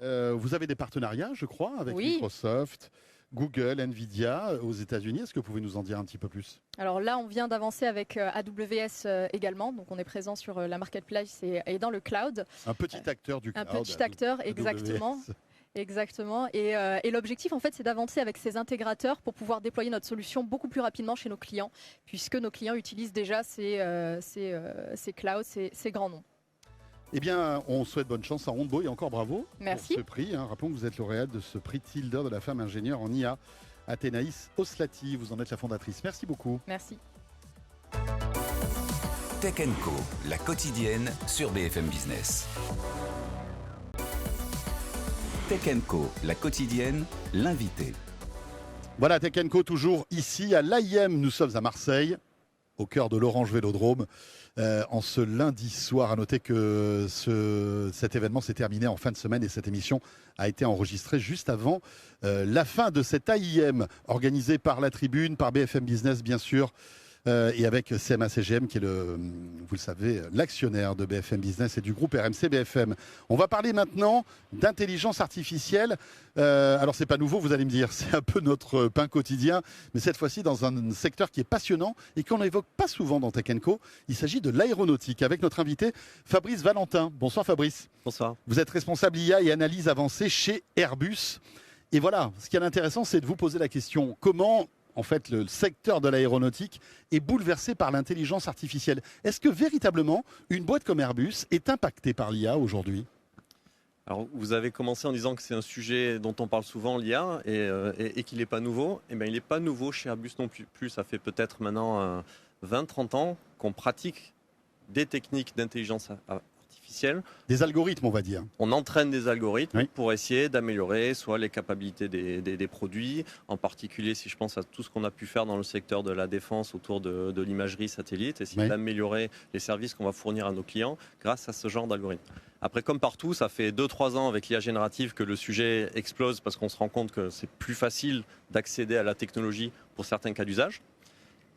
Vous avez des partenariats, je crois, avec Microsoft, Google, Nvidia aux États-Unis. Est-ce que vous pouvez nous en dire un petit peu plus? Alors là, on vient d'avancer avec AWS également. Donc on est présent sur la marketplace et dans le cloud. Un petit acteur du cloud. Un petit acteur, exactement. Exactement. Et l'objectif, en fait, c'est d'avancer avec ces intégrateurs pour pouvoir déployer notre solution beaucoup plus rapidement chez nos clients, puisque nos clients utilisent déjà ces clouds, ces grands noms. Eh bien, on souhaite bonne chance à Onbo et encore bravo. Merci. Pour ce prix. Rappelons que vous êtes lauréate de ce prix Tilder de la femme ingénieure en IA. Athénaïs Oslati, vous en êtes la fondatrice. Merci beaucoup. Merci. Tech & Co, la quotidienne sur BFM Business. Tech & Co, la quotidienne, l'invité. Voilà, Tech & Co toujours ici à l'AIM. Nous sommes à Marseille, au cœur de l'Orange Vélodrome. En ce lundi soir, à noter que cet événement s'est terminé en fin de semaine et cette émission a été enregistrée juste avant la fin de cette AIM organisée par La Tribune, par BFM Business bien sûr, et avec CMA-CGM qui est vous le savez, l'actionnaire de BFM Business et du groupe RMC BFM. On va parler maintenant d'intelligence artificielle. Alors c'est pas nouveau, vous allez me dire, c'est un peu notre pain quotidien, mais cette fois-ci dans un secteur qui est passionnant et qu'on n'évoque pas souvent dans Tech & Co. Il s'agit de l'aéronautique avec notre invité Fabrice Valentin. Bonsoir Fabrice. Bonsoir. Vous êtes responsable IA et analyse avancée chez Airbus. Et voilà, ce qui est intéressant, c'est de vous poser la question, comment en fait, le secteur de l'aéronautique est bouleversé par l'intelligence artificielle. Est-ce que véritablement, une boîte comme Airbus est impactée par l'IA aujourd'hui ? Alors, vous avez commencé en disant que c'est un sujet dont on parle souvent, l'IA, et qu'il n'est pas nouveau. Eh bien, il n'est pas nouveau chez Airbus non plus. Ça fait peut-être maintenant 20-30 ans qu'on pratique des techniques d'intelligence artificielle. Des algorithmes, on va dire. On entraîne des algorithmes pour essayer d'améliorer soit les capacités des produits, en particulier si je pense à tout ce qu'on a pu faire dans le secteur de la défense autour de l'imagerie satellite, essayer d'améliorer les services qu'on va fournir à nos clients grâce à ce genre d'algorithme. Après, comme partout, ça fait 2-3 ans avec l'IA générative que le sujet explose parce qu'on se rend compte que c'est plus facile d'accéder à la technologie pour certains cas d'usage.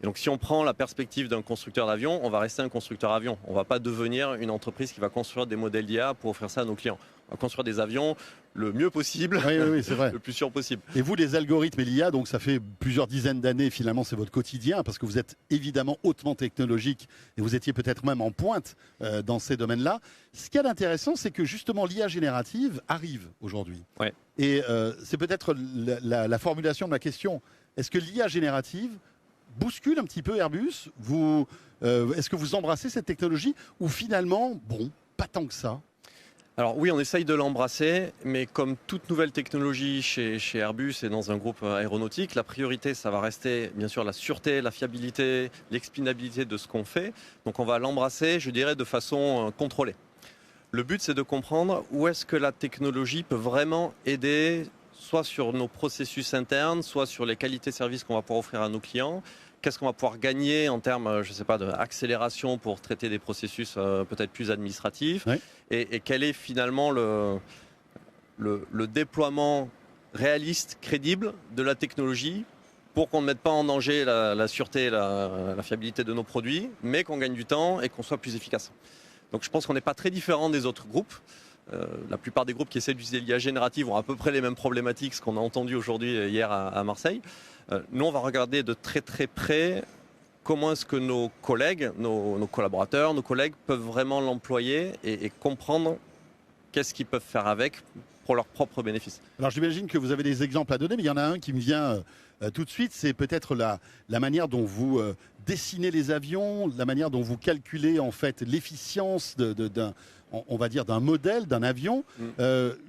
Et donc, si on prend la perspective d'un constructeur d'avion, on va rester un constructeur avion. On ne va pas devenir une entreprise qui va construire des modèles d'IA pour offrir ça à nos clients. construire des avions le mieux possible, Oui, c'est vrai. le plus sûr possible. Et vous, les algorithmes et l'IA, donc ça fait plusieurs dizaines d'années, finalement, c'est votre quotidien, parce que vous êtes évidemment hautement technologique et vous étiez peut-être même en pointe dans ces domaines-là. Ce qui est intéressant, c'est que justement l'IA générative arrive aujourd'hui. Ouais. Et c'est peut-être la formulation de ma question. Est-ce que l'IA générative bouscule un petit peu Airbus ? Est-ce que vous embrassez cette technologie ou finalement, bon, pas tant que ça ? Alors oui, on essaye de l'embrasser, mais comme toute nouvelle technologie chez Airbus et dans un groupe aéronautique, la priorité, ça va rester bien sûr la sûreté, la fiabilité, l'expinabilité de ce qu'on fait. Donc on va l'embrasser, je dirais, de façon contrôlée. Le but, c'est de comprendre où est-ce que la technologie peut vraiment aider, soit sur nos processus internes, soit sur les qualités de service qu'on va pouvoir offrir à nos clients. Qu'est-ce qu'on va pouvoir gagner en termes, je ne sais pas, d'accélération pour traiter des processus peut-être plus administratifs, oui. et quel est finalement le déploiement réaliste, crédible de la technologie pour qu'on ne mette pas en danger la sûreté et la fiabilité de nos produits, mais qu'on gagne du temps et qu'on soit plus efficace. Donc je pense qu'on n'est pas très différent des autres groupes. La plupart des groupes qui essaient d'utiliser l'IA générative ont à peu près les mêmes problématiques, ce qu'on a entendu aujourd'hui hier à Marseille. Nous, on va regarder de très très près comment est-ce que nos collègues, nos collaborateurs, nos collègues peuvent vraiment l'employer et comprendre qu'est-ce qu'ils peuvent faire avec pour leurs propres bénéfices. Alors j'imagine que vous avez des exemples à donner, mais il y en a un qui me vient tout de suite, c'est peut-être la manière dont vous dessinez les avions, la manière dont vous calculez en fait l'efficience on va dire d'un modèle, d'un avion.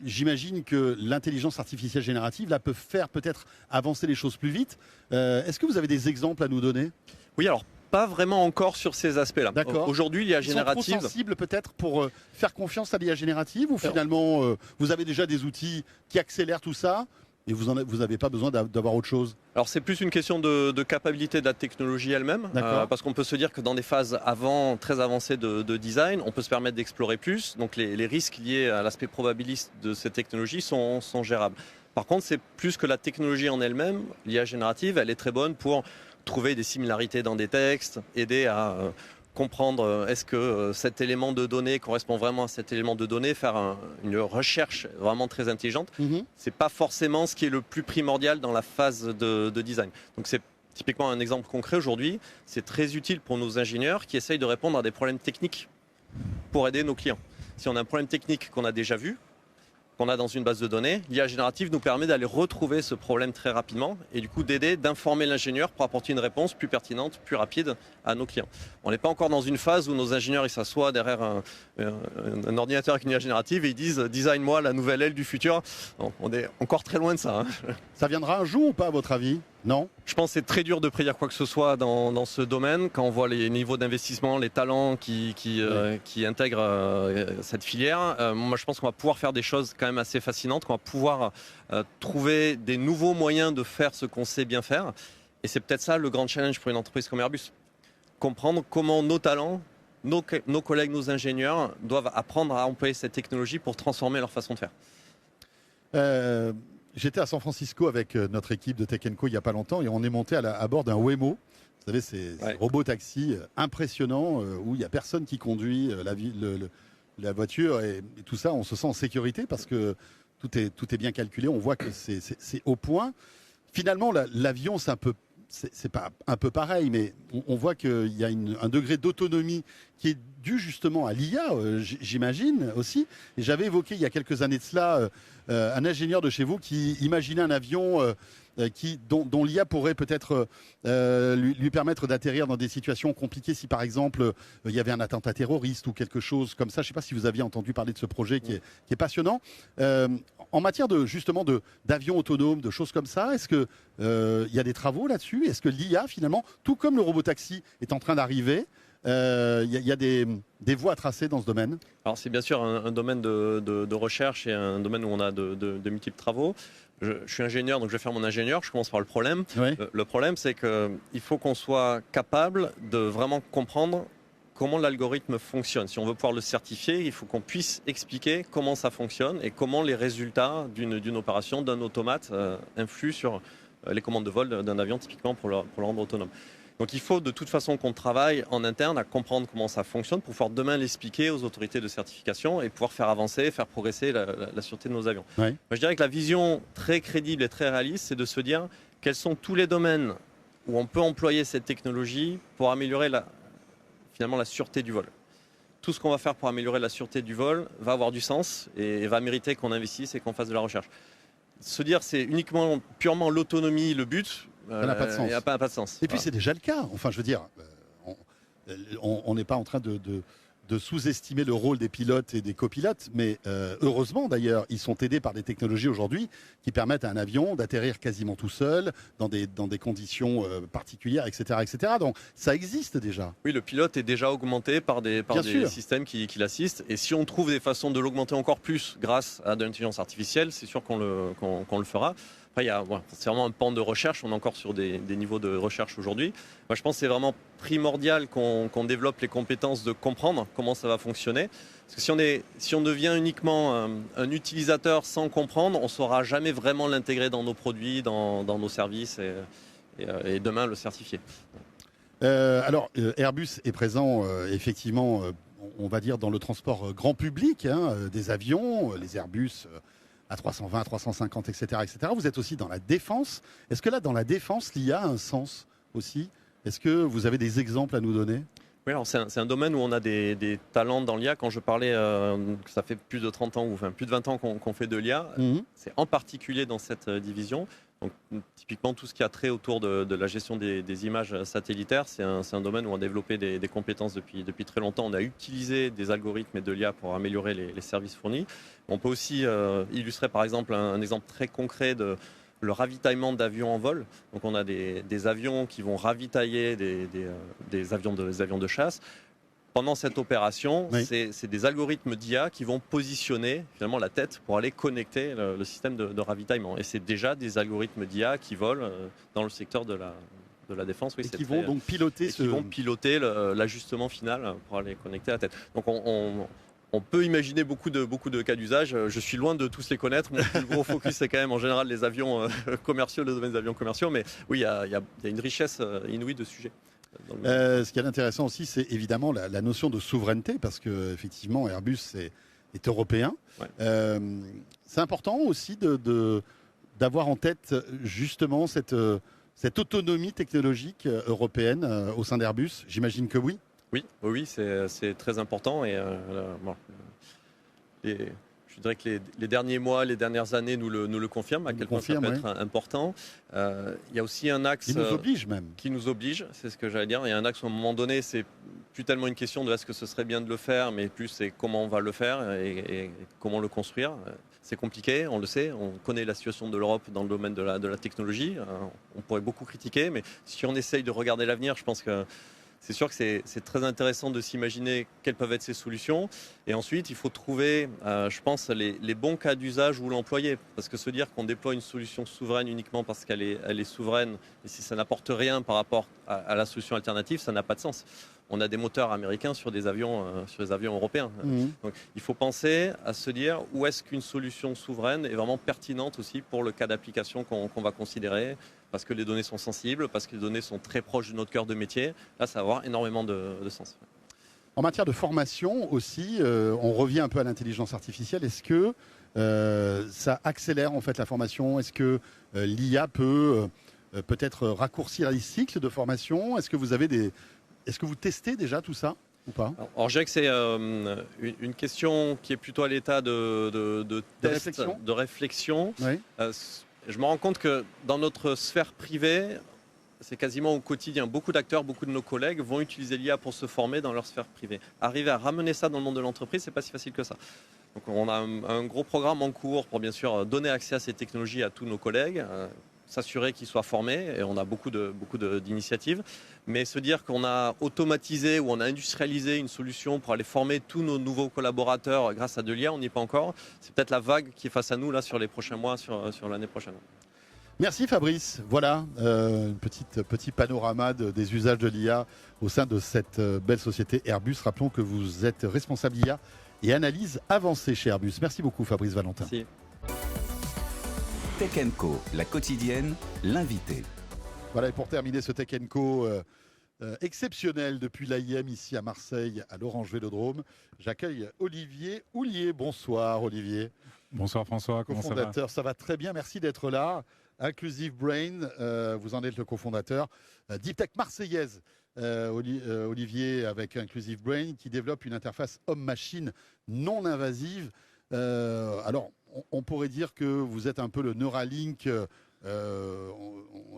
J'imagine que l'intelligence artificielle générative là, peut faire peut-être avancer les choses plus vite. Est-ce que vous avez des exemples à nous donner ? Oui, alors pas vraiment encore sur ces aspects-là. D'accord. Aujourd'hui, l'IA générative... Ils sont trop sensibles peut-être pour faire confiance à l'IA générative ou finalement vous avez déjà des outils qui accélèrent tout ça et vous n'avez pas besoin d'avoir autre chose ? Alors c'est plus une question de capacité de la technologie elle-même, parce qu'on peut se dire que dans des phases très avancées de design, on peut se permettre d'explorer plus, donc les risques liés à l'aspect probabiliste de ces technologies sont gérables. Par contre, c'est plus que la technologie en elle-même, l'IA générative, elle est très bonne pour trouver des similarités dans des textes, aider à comprendre est-ce que cet élément de données correspond vraiment à cet élément de données, faire une recherche vraiment très intelligente. C'est pas forcément ce qui est le plus primordial dans la phase de design. Donc c'est typiquement un exemple concret aujourd'hui. C'est très utile pour nos ingénieurs qui essayent de répondre à des problèmes techniques pour aider nos clients. Si on a un problème technique qu'on a déjà vu, qu'on a dans une base de données, l'IA générative nous permet d'aller retrouver ce problème très rapidement et du coup d'aider, d'informer l'ingénieur pour apporter une réponse plus pertinente, plus rapide à nos clients. On n'est pas encore dans une phase où nos ingénieurs ils s'assoient derrière un ordinateur avec une IA générative et ils disent « design-moi la nouvelle aile du futur ». On est encore très loin de ça. Ça viendra un jour ou pas à votre avis ? Non ? Je pense que c'est très dur de prédire quoi que ce soit dans ce domaine. Quand on voit les niveaux d'investissement, les talents qui intègrent cette filière, moi je pense qu'on va pouvoir faire des choses quand même assez fascinantes, qu'on va pouvoir trouver des nouveaux moyens de faire ce qu'on sait bien faire. Et c'est peut-être ça le grand challenge pour une entreprise comme Airbus. Comprendre comment nos talents, nos collègues, nos ingénieurs doivent apprendre à employer cette technologie pour transformer leur façon de faire. J'étais à San Francisco avec notre équipe de Tech & Co il n'y a pas longtemps et on est monté à bord d'un Waymo. Vous savez, ces robots taxis impressionnants où il n'y a personne qui conduit la voiture et tout ça. On se sent en sécurité parce que tout est bien calculé. On voit que c'est au point. Finalement, l'avion, c'est pas un peu pareil, mais on voit qu'il y a un degré d'autonomie qui est dû justement à l'IA, j'imagine aussi. Et j'avais évoqué il y a quelques années de cela un ingénieur de chez vous qui imaginait un avion dont l'IA pourrait peut-être lui permettre d'atterrir dans des situations compliquées si par exemple il y avait un attentat terroriste ou quelque chose comme ça. Je ne sais pas si vous aviez entendu parler de ce projet qui est passionnant. En matière justement d'avions autonomes, de choses comme ça, est-ce qu'il y a des travaux là-dessus ? Est-ce que l'IA finalement, tout comme le robot-taxi est en train d'arriver, il y a des voies à tracer dans ce domaine ? Alors c'est bien sûr un domaine de recherche et un domaine où on a de multiples travaux. Je suis ingénieur, donc je vais faire mon ingénieur. Je commence par le problème. Oui. Le problème, c'est qu'il faut qu'on soit capable de vraiment comprendre comment l'algorithme fonctionne. Si on veut pouvoir le certifier, il faut qu'on puisse expliquer comment ça fonctionne et comment les résultats d'une opération, d'un automate, influent sur les commandes de vol d'un avion, typiquement pour le rendre autonome. Donc il faut de toute façon qu'on travaille en interne à comprendre comment ça fonctionne pour pouvoir demain l'expliquer aux autorités de certification et pouvoir faire avancer, faire progresser la sûreté de nos avions. Oui. Moi, je dirais que la vision très crédible et très réaliste, c'est de se dire quels sont tous les domaines où on peut employer cette technologie pour améliorer finalement la sûreté du vol. Tout ce qu'on va faire pour améliorer la sûreté du vol va avoir du sens et va mériter qu'on investisse et qu'on fasse de la recherche. Se dire c'est uniquement, purement l'autonomie le but, Ça n'a pas de sens. il n'y a pas de sens. Et puis c'est déjà le cas. Enfin, je veux dire, on n'est pas en train de sous-estimer le rôle des pilotes et des copilotes, mais heureusement d'ailleurs, ils sont aidés par des technologies aujourd'hui qui permettent à un avion d'atterrir quasiment tout seul, dans des conditions particulières, etc., etc. Donc ça existe déjà. Oui, le pilote est déjà augmenté par des systèmes qui l'assistent, et si on trouve des façons de l'augmenter encore plus grâce à de l'intelligence artificielle, c'est sûr qu'on le fera. Après, c'est vraiment un pan de recherche, on est encore sur des niveaux de recherche aujourd'hui. Moi, je pense que c'est vraiment primordial qu'on développe les compétences de comprendre comment ça va fonctionner. Parce que si on devient uniquement un utilisateur sans comprendre, on ne saura jamais vraiment l'intégrer dans nos produits, dans nos services et demain le certifier. Alors, Airbus est présent effectivement, on va dire, dans le transport grand public, des avions, les Airbus A320, 350, etc., etc. Vous êtes aussi dans la défense. Est-ce que là, dans la défense, l'IA a un sens aussi? Est-ce que vous avez des exemples à nous donner? Oui, alors c'est un domaine où on a des talents dans l'IA. Quand je parlais, ça fait plus de 30 ans, ou enfin plus de 20 ans qu'on fait de l'IA, c'est en particulier dans cette division. Donc, typiquement, tout ce qui a trait autour de la gestion des images satellitaires, c'est un domaine où on a développé des compétences depuis très longtemps. On a utilisé des algorithmes et de l'IA pour améliorer les services fournis. On peut aussi illustrer, par exemple, un exemple très concret de le ravitaillement d'avions en vol. Donc, on a des avions qui vont ravitailler des avions de chasse. Pendant cette opération, c'est des algorithmes d'IA qui vont positionner finalement la tête pour aller connecter le système de ravitaillement. Et c'est déjà des algorithmes d'IA qui volent dans le secteur de la défense. Oui, et qui vont donc piloter qui vont piloter l'ajustement final pour aller connecter la tête. Donc on peut imaginer beaucoup de cas d'usage. Je suis loin de tous les connaître. Mon plus gros focus, c'est quand même en général les avions commerciaux, le domaine des avions commerciaux. Mais oui, il y a une richesse inouïe de sujets. Ce qui est intéressant aussi, c'est évidemment la notion de souveraineté, parce que effectivement Airbus est européen. Ouais. C'est important aussi d'avoir en tête justement cette autonomie technologique européenne au sein d'Airbus. J'imagine que oui. Oui, c'est très important. Et je dirais que les derniers mois, les dernières années nous le confirment, à quel point ça peut être important. Il y a aussi un axe... Qui nous oblige même. Qui nous oblige, c'est ce que j'allais dire. Il y a un axe où à un moment donné, c'est plus tellement une question de est-ce que ce serait bien de le faire, mais plus c'est comment on va le faire et comment le construire. C'est compliqué, on le sait, on connaît la situation de l'Europe dans le domaine de la technologie. On pourrait beaucoup critiquer, mais si on essaye de regarder l'avenir, je pense que c'est sûr que c'est très intéressant de s'imaginer quelles peuvent être ces solutions. Et ensuite, il faut trouver, je pense, les bons cas d'usage où l'employer. Parce que se dire qu'on déploie une solution souveraine uniquement parce qu'elle est souveraine, et si ça n'apporte rien par rapport à la solution alternative, ça n'a pas de sens. On a des moteurs américains sur des avions européens. Donc, il faut penser à se dire où est-ce qu'une solution souveraine est vraiment pertinente aussi pour le cas d'application qu'on va considérer, parce que les données sont sensibles, parce que les données sont très proches de notre cœur de métier. Là, ça va avoir énormément de sens. En matière de formation aussi, on revient un peu à l'intelligence artificielle. Est-ce que ça accélère en fait la formation? Est-ce que l'IA peut peut-être raccourcir les cycles de formation? Est-ce que vous testez déjà tout ça ou pas? Alors, je dirais que c'est une question qui est plutôt à l'état de test, de réflexion. Oui. Je me rends compte que dans notre sphère privée, c'est quasiment au quotidien. Beaucoup d'acteurs, beaucoup de nos collègues vont utiliser l'IA pour se former dans leur sphère privée. Arriver à ramener ça dans le monde de l'entreprise, c'est pas si facile que ça. Donc on a un gros programme en cours pour bien sûr donner accès à ces technologies à tous nos collègues, s'assurer qu'ils soient formés, et on a beaucoup d'initiatives. Mais se dire qu'on a automatisé ou on a industrialisé une solution pour aller former tous nos nouveaux collaborateurs grâce à de l'IA, on n'y est pas encore. C'est peut-être la vague qui est face à nous là sur les prochains mois, sur l'année prochaine. Merci Fabrice. Voilà un petit panorama des usages de l'IA au sein de cette belle société Airbus. Rappelons que vous êtes responsable IA et analyse avancée chez Airbus. Merci beaucoup Fabrice Valentin. Merci. Tech & Co, la quotidienne, l'invité. Voilà, et pour terminer ce Tech & Co exceptionnel depuis l'AIM ici à Marseille, à l'Orange Vélodrome. J'accueille Olivier Houllier. Bonsoir Olivier. Bonsoir François, comment ça va? Cofondateur, ça va très bien, merci d'être là. Inclusive Brain, vous en êtes le cofondateur. Deep Tech marseillaise, Olivier avec Inclusive Brain, qui développe une interface homme-machine non invasive. Alors, on pourrait dire que vous êtes un peu le Neuralink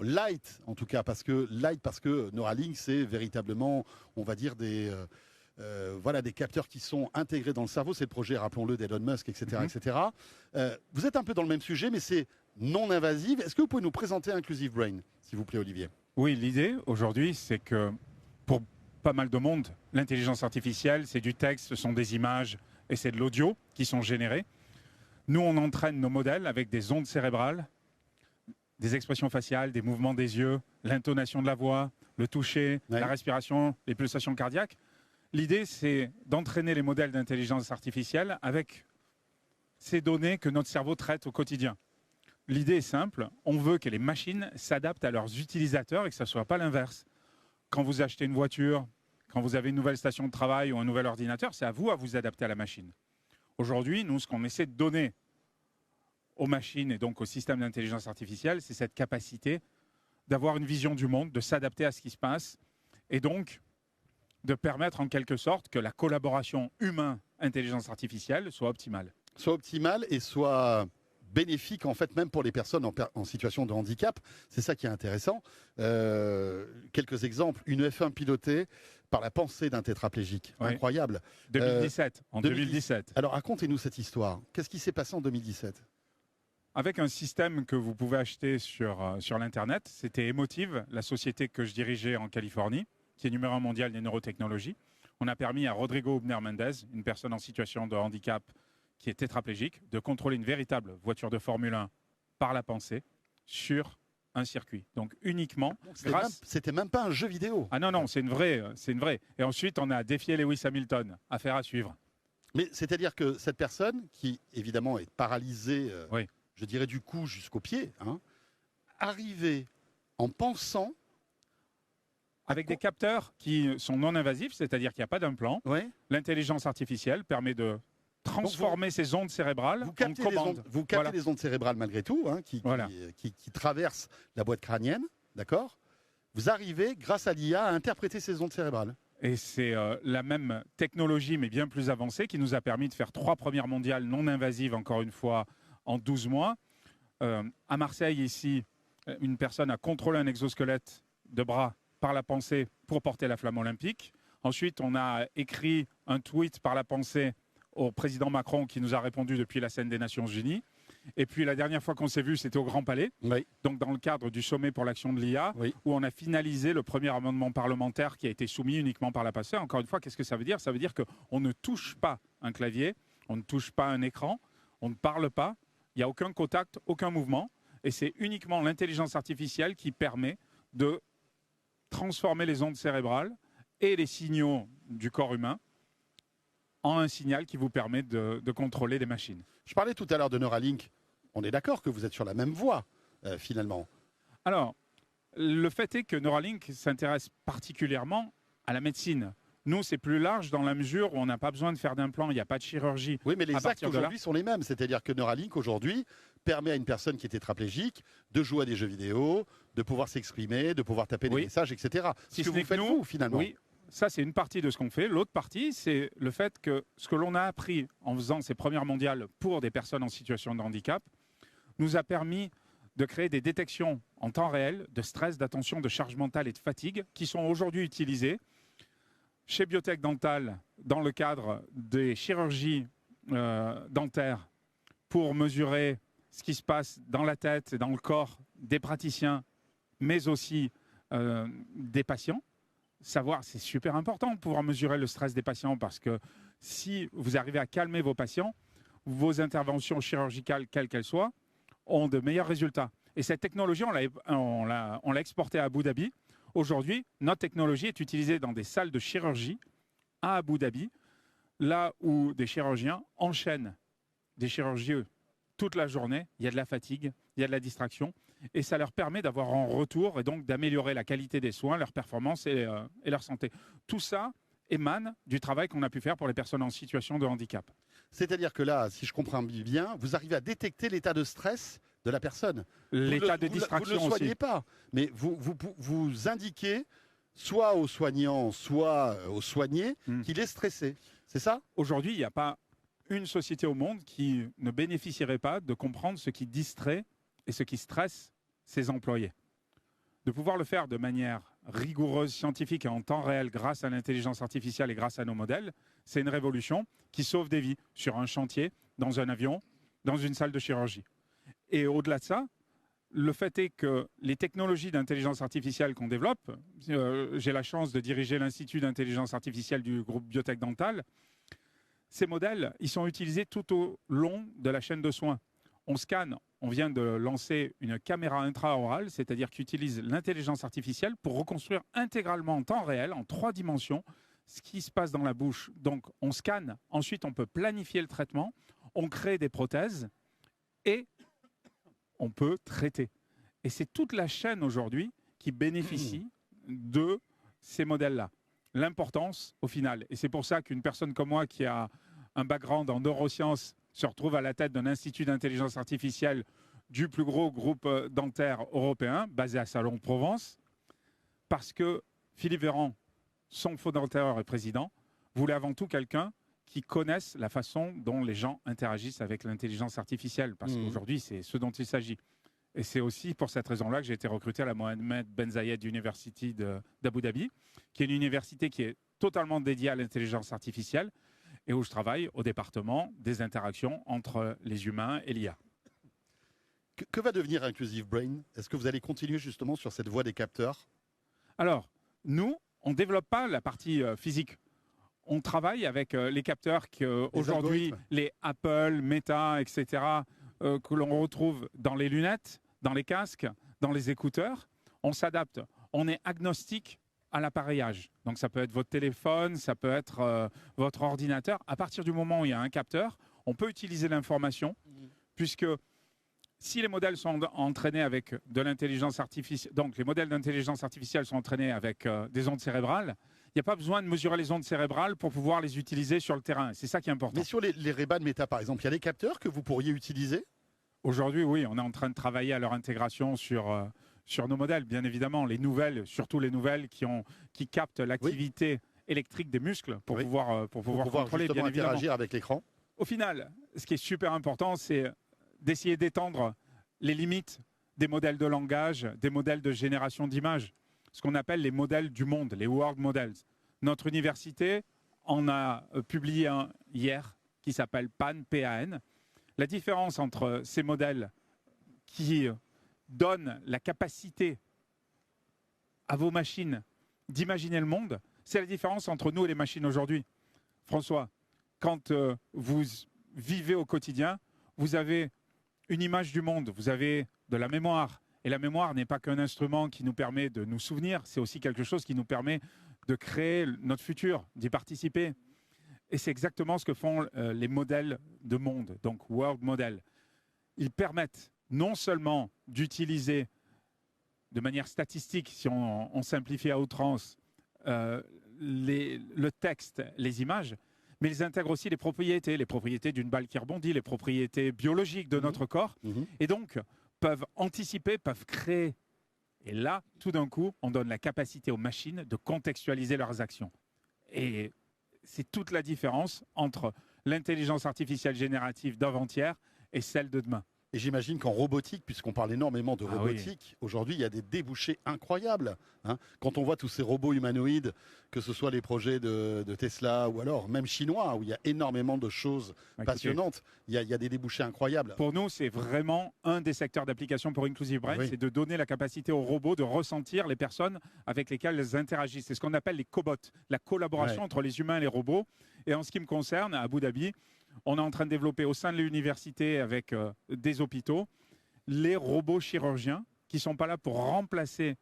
light, en tout cas, parce que Neuralink, c'est véritablement, on va dire, des capteurs qui sont intégrés dans le cerveau. C'est le projet, rappelons-le, d'Elon Musk, etc. etc. Vous êtes un peu dans le même sujet, mais c'est non invasive. Est-ce que vous pouvez nous présenter Inclusive Brain, s'il vous plaît, Olivier? Oui, l'idée aujourd'hui, c'est que pour pas mal de monde, l'intelligence artificielle, c'est du texte, ce sont des images et c'est de l'audio qui sont générés. Nous, on entraîne nos modèles avec des ondes cérébrales, des expressions faciales, des mouvements des yeux, l'intonation de la voix, le toucher, la respiration, les pulsations cardiaques. L'idée, c'est d'entraîner les modèles d'intelligence artificielle avec ces données que notre cerveau traite au quotidien. L'idée est simple, on veut que les machines s'adaptent à leurs utilisateurs et que ce ne soit pas l'inverse. Quand vous achetez une voiture, quand vous avez une nouvelle station de travail ou un nouvel ordinateur, c'est à vous adapter à la machine. Aujourd'hui, nous, ce qu'on essaie de donner aux machines et donc au système d'intelligence artificielle, c'est cette capacité d'avoir une vision du monde, de s'adapter à ce qui se passe et donc de permettre en quelque sorte que la collaboration humain-intelligence artificielle soit optimale. Soit optimale et soit bénéfique en fait même pour les personnes en situation de handicap. C'est ça qui est intéressant. Quelques exemples. Une F1 pilotée par la pensée d'un tétraplégique. Oui. Incroyable. 2017. En 2017. Alors racontez-nous cette histoire. Qu'est-ce qui s'est passé en 2017 ? Avec un système que vous pouvez acheter sur l'Internet, c'était Emotive, la société que je dirigeais en Californie, qui est numéro 1 mondial des neurotechnologies. On a permis à Rodrigo Hubner-Mendez, une personne en situation de handicap qui est tétraplégique, de contrôler une véritable voiture de Formule 1 par la pensée sur un circuit. Donc uniquement grâce... C'était même pas un jeu vidéo. Ah non, c'est une vraie. Et ensuite, on a défié Lewis Hamilton. Affaire à suivre. Mais c'est-à-dire que cette personne, qui évidemment est paralysée, je dirais du cou jusqu'au pied, arrivait en pensant... Avec des capteurs qui sont non invasifs, c'est-à-dire qu'il n'y a pas d'implant. L'intelligence artificielle permet de transformer ces ondes cérébrales en commandes. Vous captez les ondes cérébrales malgré tout, qui traversent la boîte crânienne, d'accord ? Vous arrivez, grâce à l'IA, à interpréter ces ondes cérébrales. Et c'est la même technologie, mais bien plus avancée, qui nous a permis de faire 3 premières mondiales non invasives, encore une fois, en 12 mois. À Marseille, ici, une personne a contrôlé un exosquelette de bras par la pensée pour porter la flamme olympique. Ensuite, on a écrit un tweet par la pensée au président Macron qui nous a répondu depuis la scène des Nations Unies. Et puis la dernière fois qu'on s'est vu, c'était au Grand Palais, donc dans le cadre du sommet pour l'action de l'IA, où on a finalisé le premier amendement parlementaire qui a été soumis uniquement par la pensée. Encore une fois, qu'est-ce que ça veut dire ? Ça veut dire qu'on ne touche pas un clavier, on ne touche pas un écran, on ne parle pas, il n'y a aucun contact, aucun mouvement. Et c'est uniquement l'intelligence artificielle qui permet de transformer les ondes cérébrales et les signaux du corps humain en un signal qui vous permet de contrôler les machines. Je parlais tout à l'heure de Neuralink. On est d'accord que vous êtes sur la même voie, finalement. Alors, le fait est que Neuralink s'intéresse particulièrement à la médecine. Nous, c'est plus large dans la mesure où on n'a pas besoin de faire d'implant, il n'y a pas de chirurgie. Oui, mais les actes aujourd'hui sont les mêmes. C'est-à-dire que Neuralink, aujourd'hui, permet à une personne qui est tétraplégique de jouer à des jeux vidéo, de pouvoir s'exprimer, de pouvoir taper des messages, etc. Si ce que vous faites, vous, finalement. Oui. Ça, c'est une partie de ce qu'on fait. L'autre partie, c'est le fait que ce que l'on a appris en faisant ces premières mondiales pour des personnes en situation de handicap nous a permis de créer des détections en temps réel de stress, d'attention, de charge mentale et de fatigue qui sont aujourd'hui utilisées chez Biotech Dental dans le cadre des chirurgies dentaires pour mesurer ce qui se passe dans la tête et dans le corps des praticiens, mais aussi des patients. Savoir, c'est super important de pouvoir mesurer le stress des patients parce que si vous arrivez à calmer vos patients, vos interventions chirurgicales, quelles qu'elles soient, ont de meilleurs résultats. Et cette technologie, on l'a exportée à Abu Dhabi. Aujourd'hui, notre technologie est utilisée dans des salles de chirurgie à Abu Dhabi, là où des chirurgiens enchaînent des chirurgies toute la journée, il y a de la fatigue, il y a de la distraction, et ça leur permet d'avoir en retour et donc d'améliorer la qualité des soins, leur performance et leur santé. Tout ça émane du travail qu'on a pu faire pour les personnes en situation de handicap. C'est-à-dire que là, si je comprends bien, vous arrivez à détecter l'état de stress de la personne. L'état de distraction vous ne le soignez aussi. pas, mais vous indiquez soit aux soignants, soit aux soignés qu'il est stressé. C'est ça? Aujourd'hui, il n'y a pas une société au monde qui ne bénéficierait pas de comprendre ce qui distrait et ce qui stresse ses employés. De pouvoir le faire de manière rigoureuse, scientifique et en temps réel grâce à l'intelligence artificielle et grâce à nos modèles, c'est une révolution qui sauve des vies sur un chantier, dans un avion, dans une salle de chirurgie. Et au-delà de ça, le fait est que les technologies d'intelligence artificielle qu'on développe, j'ai la chance de diriger l'Institut d'intelligence artificielle du groupe Biotech Dental, ces modèles, ils sont utilisés tout au long de la chaîne de soins. On scanne, on vient de lancer une caméra intraorale, c'est-à-dire qui utilise l'intelligence artificielle pour reconstruire intégralement en temps réel, en 3 dimensions, ce qui se passe dans la bouche. Donc on scanne, ensuite on peut planifier le traitement, on crée des prothèses et on peut traiter. Et c'est toute la chaîne aujourd'hui qui bénéficie de ces modèles-là. L'importance au final. Et c'est pour ça qu'une personne comme moi qui a un background en neurosciences se retrouve à la tête d'un institut d'intelligence artificielle du plus gros groupe dentaire européen, basé à Salon-de-Provence, parce que Philippe Véran, son fondateur et président, voulait avant tout quelqu'un qui connaisse la façon dont les gens interagissent avec l'intelligence artificielle, parce qu'aujourd'hui, c'est ce dont il s'agit. Et c'est aussi pour cette raison-là que j'ai été recruté à la Mohamed Ben Zayed University d'Abu Dhabi, qui est une université qui est totalement dédiée à l'intelligence artificielle et où je travaille au département des interactions entre les humains et l'IA. Que va devenir Inclusive Brain? Est-ce que vous allez continuer justement sur cette voie des capteurs? Alors, nous, on ne développe pas la partie physique. On travaille avec les capteurs qu'aujourd'hui, les Apple, Meta, etc., que l'on retrouve dans les lunettes, dans les casques, dans les écouteurs. On s'adapte. On est agnostique à l'appareillage. Donc ça peut être votre téléphone, ça peut être votre ordinateur. À partir du moment où il y a un capteur, on peut utiliser l'information, puisque si les modèles sont entraînés avec de l'intelligence artificielle, donc les modèles d'intelligence artificielle sont entraînés avec des ondes cérébrales, il n'y a pas besoin de mesurer les ondes cérébrales pour pouvoir les utiliser sur le terrain. C'est ça qui est important. Mais sur les Ray-Ban Meta, par exemple, il y a des capteurs que vous pourriez utiliser? Aujourd'hui, oui, on est en train de travailler à leur intégration sur nos modèles, bien évidemment. Les nouvelles, surtout les nouvelles qui captent l'activité électrique des muscles pour pouvoir contrôler, bien évidemment. Interagir avec l'écran. Au final, ce qui est super important, c'est d'essayer d'étendre les limites des modèles de langage, des modèles de génération d'images, ce qu'on appelle les modèles du monde, les world models. Notre université en a publié un hier qui s'appelle PAN, P-A-N. La différence entre ces modèles qui donnent la capacité à vos machines d'imaginer le monde, c'est la différence entre nous et les machines aujourd'hui. François, quand vous vivez au quotidien, vous avez une image du monde, vous avez de la mémoire. Et la mémoire n'est pas qu'un instrument qui nous permet de nous souvenir, c'est aussi quelque chose qui nous permet de créer notre futur, d'y participer. Et c'est exactement ce que font les modèles de monde, donc World Model. Ils permettent non seulement d'utiliser de manière statistique, si on simplifie à outrance, le texte, les images, mais ils intègrent aussi les propriétés d'une balle qui rebondit, les propriétés biologiques de notre corps, et donc peuvent anticiper, peuvent créer. Et là, tout d'un coup, on donne la capacité aux machines de contextualiser leurs actions. Et c'est toute la différence entre l'intelligence artificielle générative d'avant-hier et celle de demain. Et j'imagine qu'en robotique, puisqu'on parle énormément de robotique, aujourd'hui, il y a des débouchés incroyables. Quand on voit tous ces robots humanoïdes, que ce soit les projets de Tesla ou alors même chinois, où il y a énormément de choses passionnantes, il y a des débouchés incroyables. Pour nous, c'est vraiment un des secteurs d'application pour Inclusive Brain, c'est de donner la capacité aux robots de ressentir les personnes avec lesquelles elles interagissent. C'est ce qu'on appelle les cobots, la collaboration entre les humains et les robots. Et en ce qui me concerne, à Abu Dhabi, on est en train de développer au sein de l'université avec des hôpitaux les robots chirurgiens qui ne sont pas là pour remplacer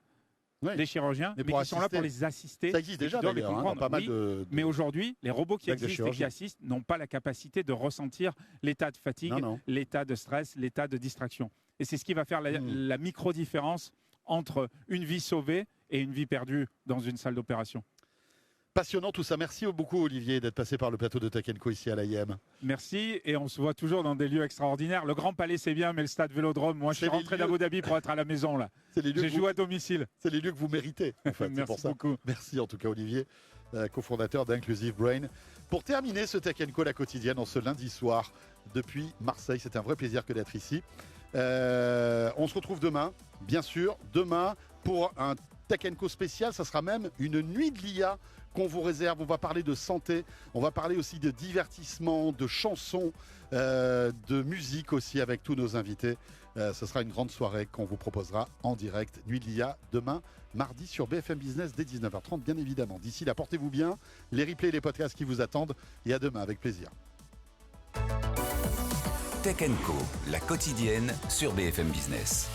des chirurgiens, mais qui sont là pour les assister. Ça existe déjà d'ailleurs, hein, dans pas mal de... Mais aujourd'hui, les robots qui existent et qui assistent n'ont pas la capacité de ressentir l'état de fatigue, l'état de stress, l'état de distraction. Et c'est ce qui va faire la micro-différence entre une vie sauvée et une vie perdue dans une salle d'opération. Passionnant tout ça. Merci beaucoup Olivier d'être passé par le plateau de Tech & Co ici à l'AIM. Merci, et on se voit toujours dans des lieux extraordinaires. Le Grand Palais c'est bien, mais le stade Vélodrome, moi je suis rentré d'Abu Dhabi pour être à la maison là. J'ai joué à domicile. C'est les lieux que vous méritez en fait. Merci pour ça. beaucoup. Merci en tout cas Olivier, cofondateur d'Inclusive Brain. Pour terminer ce Tech & Co la quotidienne en ce lundi soir depuis Marseille, c'est un vrai plaisir que d'être ici. On se retrouve demain, bien sûr, demain pour un Tech & Co spécial, ça sera même une nuit de l'IA qu'on vous réserve. On va parler de santé, on va parler aussi de divertissement, de chansons, de musique aussi avec tous nos invités. Ce sera une grande soirée qu'on vous proposera en direct. Nuit de l'IA demain, mardi sur BFM Business dès 19h30 bien évidemment. D'ici là, portez-vous bien, les replays et les podcasts qui vous attendent et à demain avec plaisir. Tech & Co, la quotidienne sur BFM Business.